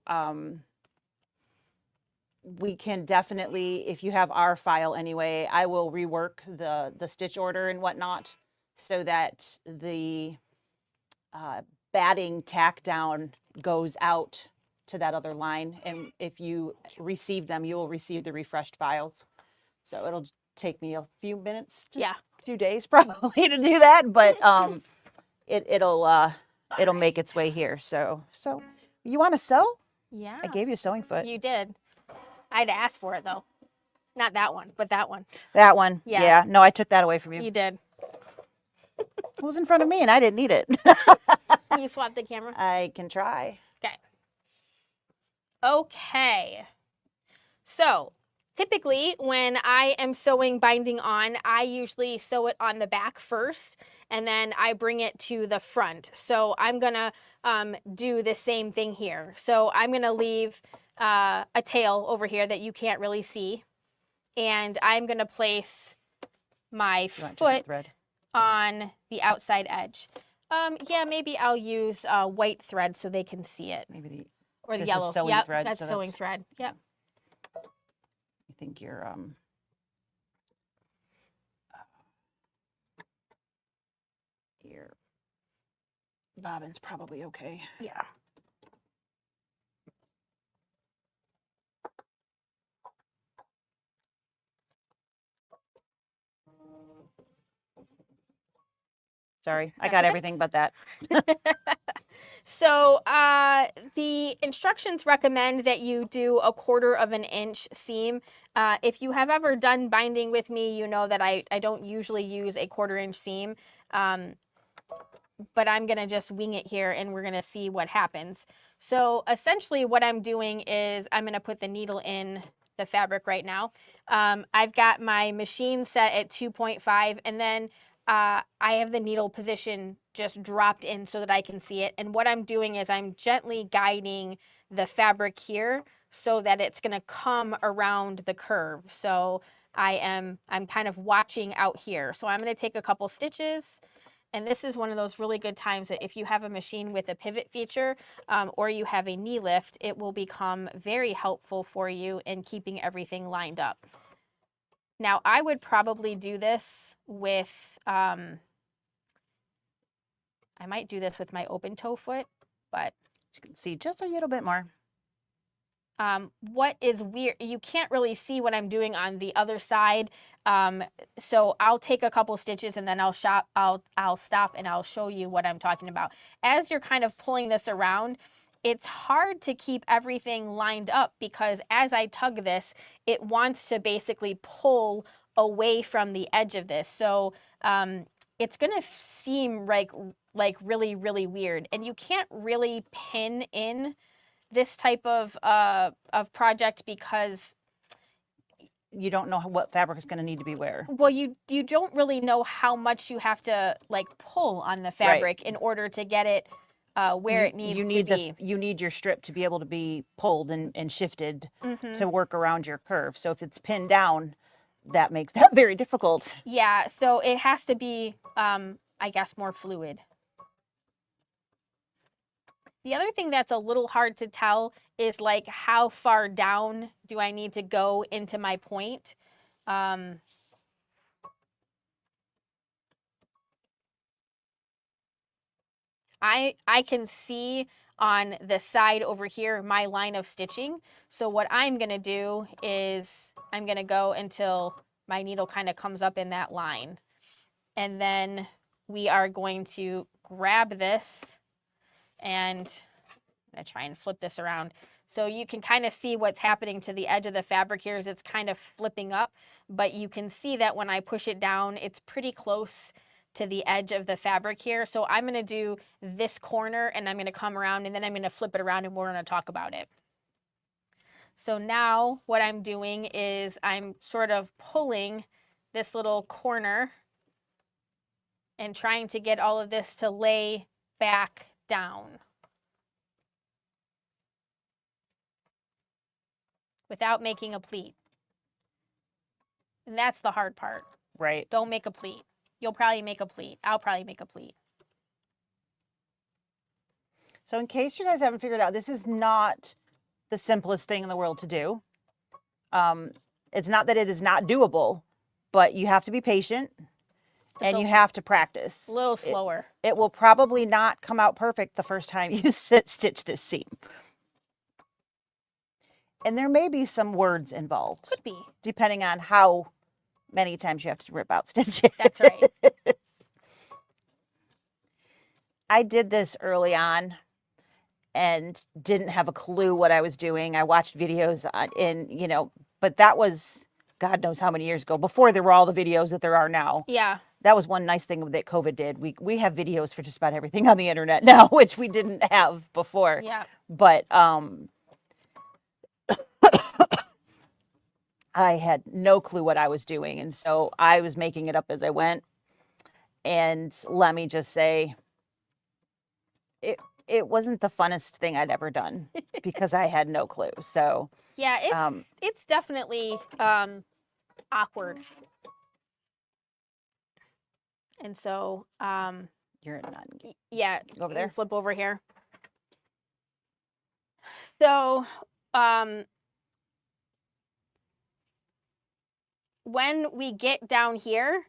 we can definitely, if you have our file anyway, I will rework the stitch order and whatnot so that the batting tack down goes out to that other line. And if you receive them, you will receive the refreshed files. So it'll take me a few minutes, a few days probably to do that, but it'll make its way here. So you want to sew? Yeah. I gave you a sewing foot. You did. I had to ask for it though. Not that one, but that one. That one. Yeah. Yeah. No, I took that away from you. You did. It was in front of me and I didn't need it. Can you swap the camera? I can try. Okay. Okay. So typically when I am sewing binding on, I usually sew it on the back first and then I bring it to the front. So I'm gonna do the same thing here. So I'm gonna leave a tail over here that you can't really see. And I'm gonna place my foot on the outside edge. Yeah, maybe I'll use white thread so they can see it. Maybe the Or the this yellow. is sewing Yep, thread. that's So sewing thread. Yep. I think your bobbin's probably okay. Yeah. Sorry, I got everything but that. So the instructions recommend that you do 1/4 of an inch seam. If you have ever done binding with me, you know that I don't usually use a 1/4 inch seam. But I'm going to just wing it here and we're going to see what happens. So essentially what I'm doing is I'm going to put the needle in the fabric right now. I've got my machine set at 2.5 and then I have the needle position just dropped in so that I can see it. And what I'm doing is I'm gently guiding the fabric here so that it's going to come around the curve. So I'm kind of watching out here. So I'm going to take a couple stitches. And this is one of those really good times that if you have a machine with a pivot feature or you have a knee lift, it will become very helpful for you in keeping everything lined up. Now, I would probably do this with, I might do this with my open toe foot, but You can see just a little bit more. what is weird, you can't really see what I'm doing on the other side. So I'll take a couple stitches and then I'll stop and I'll show you what I'm talking about. As you're kind of pulling this around, it's hard to keep everything lined up because as I tug this, it wants to basically pull away from the edge of this. So it's going to seem like really, really weird. And you can't really pin in this type of project because you don't know what fabric is going to need to be where. Well, you don't really know how much you have to like pull on the fabric in order to get it where it needs to be. You need your strip to be able to be pulled and shifted to work around your curve. So if it's pinned down, that makes that very difficult. Yeah, so it has to be, I guess, more fluid. The other thing that's a little hard to tell is like how far down do I need to go into my point. I can see on the side over here my line of stitching. So what I'm going to do is I'm going to go until my needle kind of comes up in that line. And then we are going to grab this and I'm going to try and flip this around. So you can kind of see what's happening to the edge of the fabric here is it's kind of flipping up, but you can see that when I push it down, it's pretty close to the edge of the fabric here. So I'm going to do this corner and I'm going to come around and then I'm going to flip it around and we're going to talk about it. So now what I'm doing is I'm sort of pulling this little corner and trying to get all of this to lay back down without making a pleat. And that's the hard part. Right. Don't make a pleat. You'll probably make a pleat. I'll probably make a pleat. So in case you guys haven't figured out, this is not the simplest thing in the world to do. It's not that it is not doable, but you have to be patient and you have to practice. A little slower. It will probably not come out perfect the first time you stitch this seam. And there may be some words involved. Could be. Depending on how many times you have to rip out stitches. That's right. I did this early on and didn't have a clue what I was doing. I watched videos but that was God knows how many years ago, before there were all the videos that there are now. Yeah. That was one nice thing that COVID did. We have videos for just about everything on the internet now, which we didn't have before. Yeah. But I had no clue what I was doing, and so I was making it up as I went. And let me just say, it wasn't the funnest thing I'd ever done because I had no clue. So Yeah, it's definitely awkward. And so you're not yeah, over there. flip over here. So when we get down here,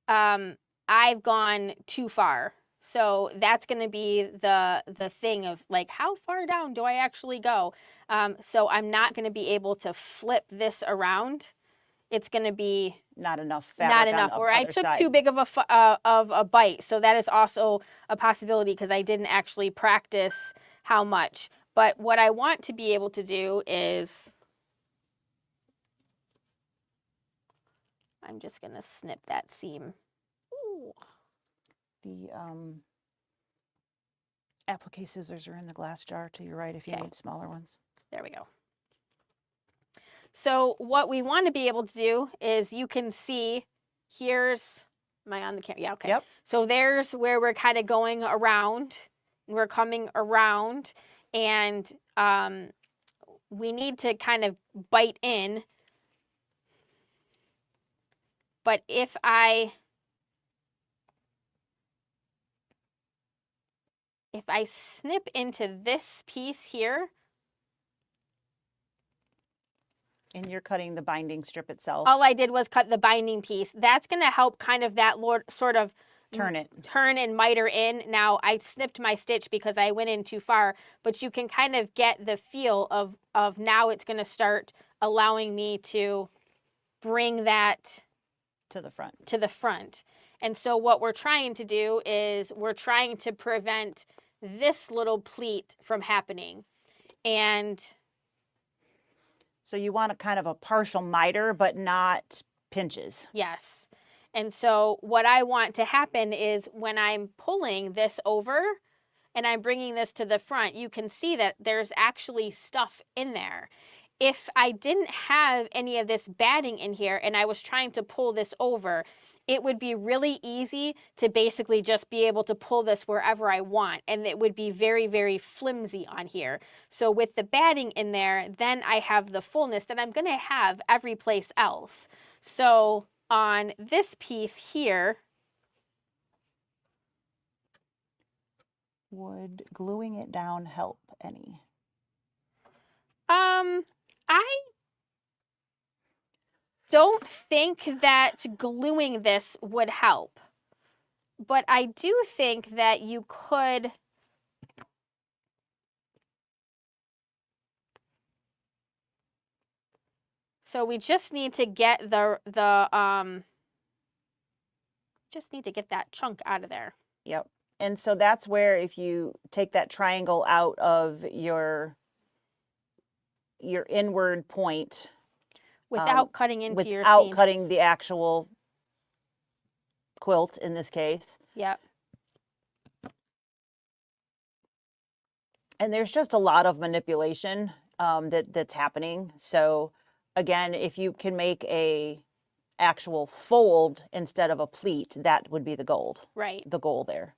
I've gone too far. So that's going to be the thing of like, how far down do I actually go? So I'm not going to be able to flip this around. It's going to be not enough fabric. Not enough. Or I took too big of a bite. So that is also a possibility because I didn't actually practice how much. But what I want to be able to do is, I'm just going to snip that seam. Ooh. The applique scissors are in the glass jar to your right if you need smaller ones. There we go. So what we want to be able to do is, you can see, here's, am I on the camera? Yeah, okay. Yep. So there's where we're kind of going around. We're coming around, and we need to kind of bite in. But if I snip into this piece here. And you're cutting the binding strip itself. All I did was cut the binding piece. That's going to help kind of that sort of turn and miter in. Now, I snipped my stitch because I went in too far, but you can kind of get the feel of now it's going to start allowing me to bring that to the front. To the front. And so what we're trying to do is we're trying to prevent this little pleat from happening. And so you want a kind of a partial miter, but not pinches. Yes. And so what I want to happen is, when I'm pulling this over and I'm bringing this to the front, you can see that there's actually stuff in there. If I didn't have any of this batting in here and I was trying to pull this over, it would be really easy to basically just be able to pull this wherever I want, and it would be very, very flimsy on here. So with the batting in there, then I have the fullness that I'm going to have every place else. So on this piece here, would gluing it down help any? I don't think that gluing this would help, but I do think that you could. So we just need to get just need to get that chunk out of there. Yep. And so that's where, if you take that triangle out of your inward point, without cutting into your seam. Without cutting the actual quilt in this case. Yep. And there's just a lot of manipulation that's happening. So again, if you can make a actual fold instead of a pleat, that would be the gold. Right. The goal there.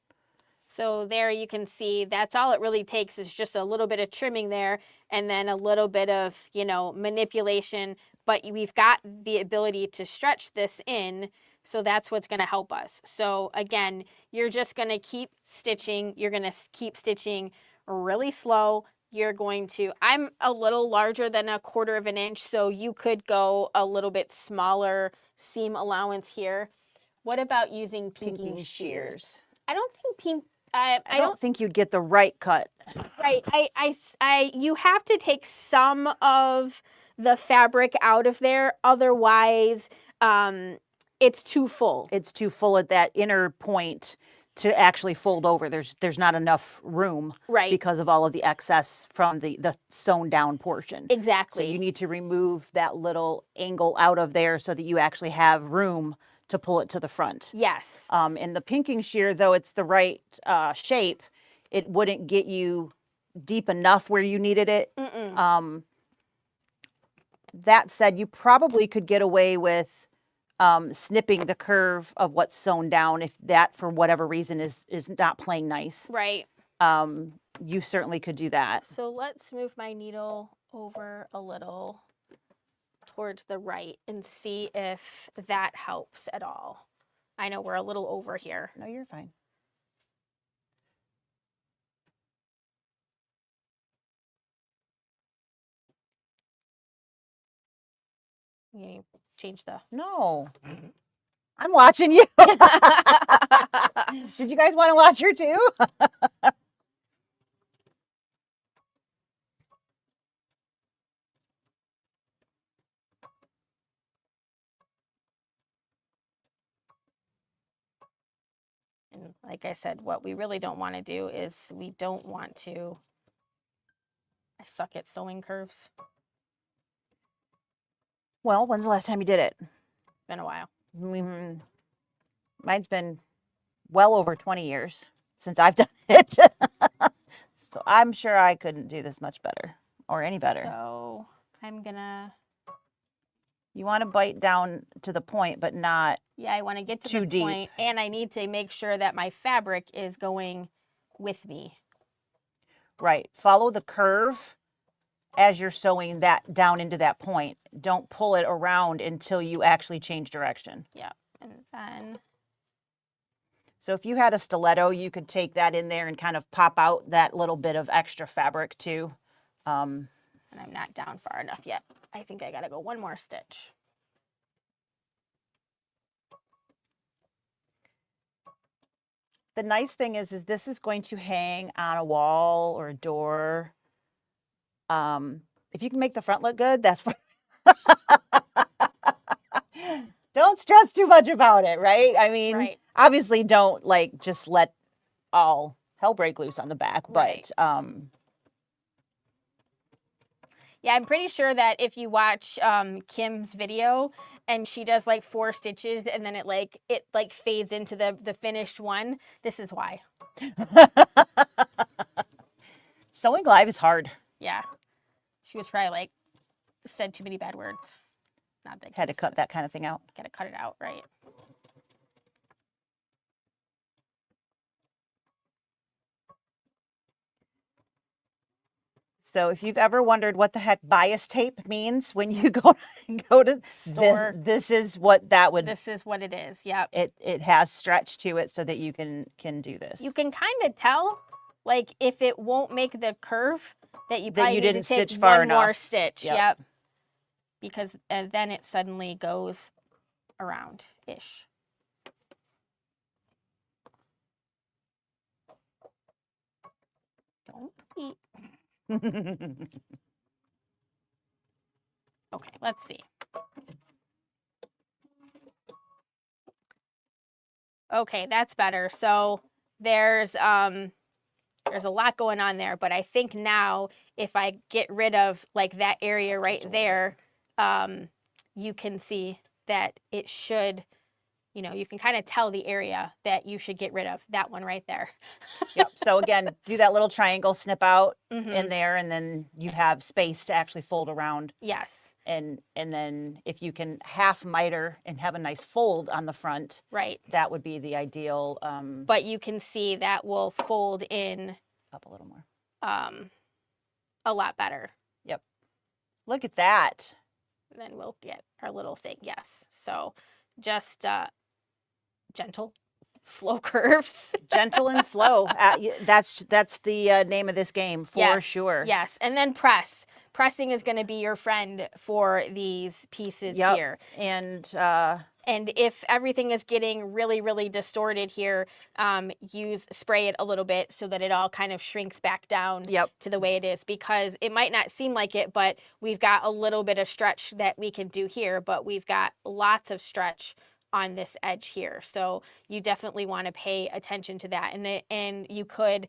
So there you can see that's all it really takes, is just a little bit of trimming there, and then a little bit of, manipulation. But we've got the ability to stretch this in, so that's what's going to help us. So again, you're just going to keep stitching. You're going to keep stitching really slow. You're going to, I'm a little larger than 1/4 of an inch, so you could go a little bit smaller seam allowance here. What about using pinking shears? I don't think I don't think you'd get the right cut. Right. You have to take some of the fabric out of there. Otherwise, it's too full. It's too full at that inner point to actually fold over. There's not enough room Right. because of all of the excess from the sewn down portion. Exactly. So you need to remove that little angle out of there so that you actually have room to pull it to the front. Yes. In the pinking shear, though it's the right shape, it wouldn't get you deep enough where you needed it. That said, you probably could get away with snipping the curve of what's sewn down if that, for whatever reason, is not playing nice. Right. You certainly could do that. So let's move my needle over a little towards the right and see if that helps at all. I know we're a little over here. No, you're fine. You change the... No. I'm watching you. Did you guys want to watch her too? And like I said, what we really don't want to do is we don't want to... I suck at sewing curves. Well, when's the last time you did it? Been a while. Mine's been well over 20 years since I've done it. So I'm sure I couldn't do this much better or any better. So I'm gonna... You want to bite down to the point, but not... Yeah, I want to get to too the deep. point, and I need to make sure that my fabric is going with me. Right. Follow the curve as you're sewing that down into that point. Don't pull it around until you actually change direction. Yeah, and then... So if you had a stiletto, you could take that in there and kind of pop out that little bit of extra fabric too. And I'm not down far enough yet. I think I gotta go one more stitch. The nice thing is this is going to hang on a wall or a door. If you can make the front look good, that's what... Don't stress too much about it, right? I mean, Right. obviously don't like just let all hell break loose on the back, Right. but Yeah, I'm pretty sure that if you watch Kim's video and she does like 4 stitches and then it fades into the finished one, this is why. sewing live is hard. Yeah. She was probably like, said too many bad words. Not that Had to cut that kind of thing out. Gotta cut it out, right? So if you've ever wondered what the heck bias tape means when you go to Store. this is what that would... This is what it is. Yep. It has stretch to it so that you can do this. You can kind of tell, like, if it won't make the curve, that you probably didn't need to take stitch far one more enough. stitch. Yep. Yep. Because and then it suddenly goes around-ish. Don't eat. Okay, let's see. Okay, that's better. So there's a lot going on there, but I think now if I get rid of like that area right there, you can see that it should, you can kind of tell the area that you should get rid of, that one right there. Yep. So again, do that little triangle, snip out Mhm. in there, and then you have space to actually fold around. Yes. And then if you can half miter and have a nice fold on the front, Right. that would be the ideal. But you can see that will fold in Up a little more. a lot better. Yep. Look at that. Then we'll get our little thing. Yes. So just gentle, slow curves. Gentle and slow. That's the name of this game for Yes, sure. Yes. And then press. Pressing is going to be your friend for these pieces Yep. here. And if everything is getting really, really distorted here, spray it a little bit so that it all kind of shrinks back down Yep. to the way it is, because it might not seem like it, but we've got a little bit of stretch that we can do here, but we've got lots of stretch on this edge here. So you definitely want to pay attention to that. And you could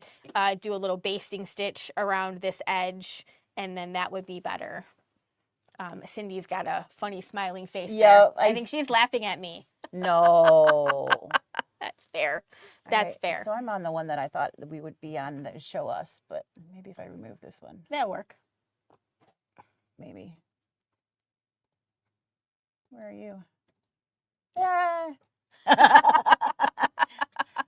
do a little basting stitch around this edge, and then that would be better. Cindy's got a funny smiling face there. I think she's laughing at me. No. That's fair. That's right, fair. So I'm on the one that I thought that we would be on that show us, but maybe if I remove this one. That'll work. Maybe. Where are you? Yeah.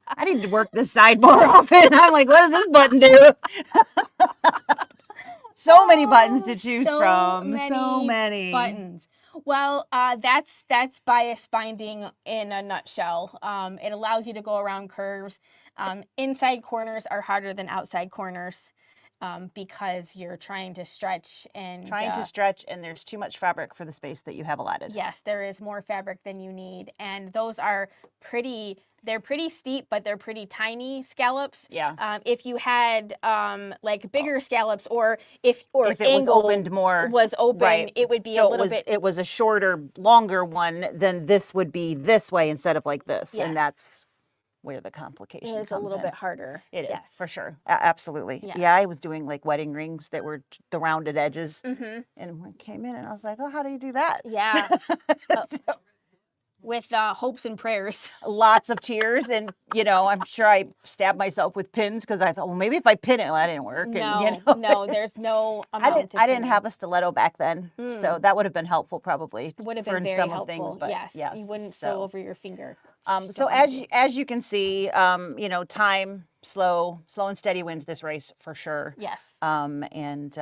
I need to work this side more often. I'm like, what does this button do? So many buttons to choose from. So many buttons. Well, that's bias binding in a nutshell. It allows you to go around curves. Inside corners are harder than outside corners because you're trying to stretch and there's too much fabric for the space that you have allotted. Yes, there is more fabric than you need, and those are pretty. They're pretty steep, but they're pretty tiny scallops. Yeah. If you had like bigger scallops, or if it was opened more, right, it would be a little bit. It was a shorter, longer one. Then this would be this way instead of like this, yes. And that's where the complication comes in. It is a little bit harder. It is, for sure. Absolutely. Yes. Yeah, I was doing like wedding rings that were the rounded edges, mm-hmm. and when I came in and I was like, oh, how do you do that? Yeah. With hopes and prayers. Lots of tears, and I'm sure I stabbed myself with pins because I thought, well, maybe if I pin it, well, that didn't work. No, and, no, there's no amount. I didn't have a stiletto back then, so that would have been helpful probably. Would have been very helpful. Things, but yes, you wouldn't sew over your finger. So as you can see, time, slow and steady wins this race for sure. Yes. And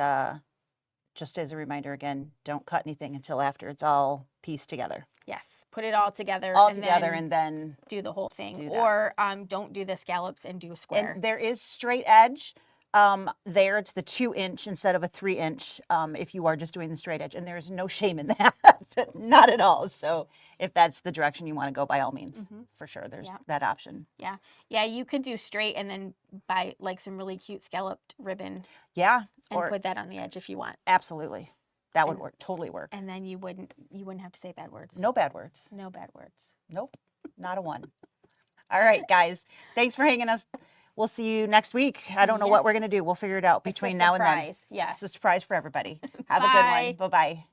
just as a reminder again, don't cut anything until after it's all pieced together. Yes. Put it all together. And then do the whole thing. Or don't do the scallops and do a square. And there is straight edge. There it's the 2-inch instead of a 3-inch if you are just doing the straight edge, and there's no shame in that. Not at all. So if that's the direction you want to go, by all means, for sure there's that option. Yeah, you could do straight and then buy like some really cute scalloped ribbon and put that on the edge if you want. Absolutely, that would work. Totally work. And then you wouldn't have to say bad words. No bad words. Nope, not a one. All right, guys, thanks for hanging us. We'll see you next week. I don't know what we're going to do. We'll figure it out between now and then. Yes. It's a surprise for everybody. Have a good one. Bye-bye.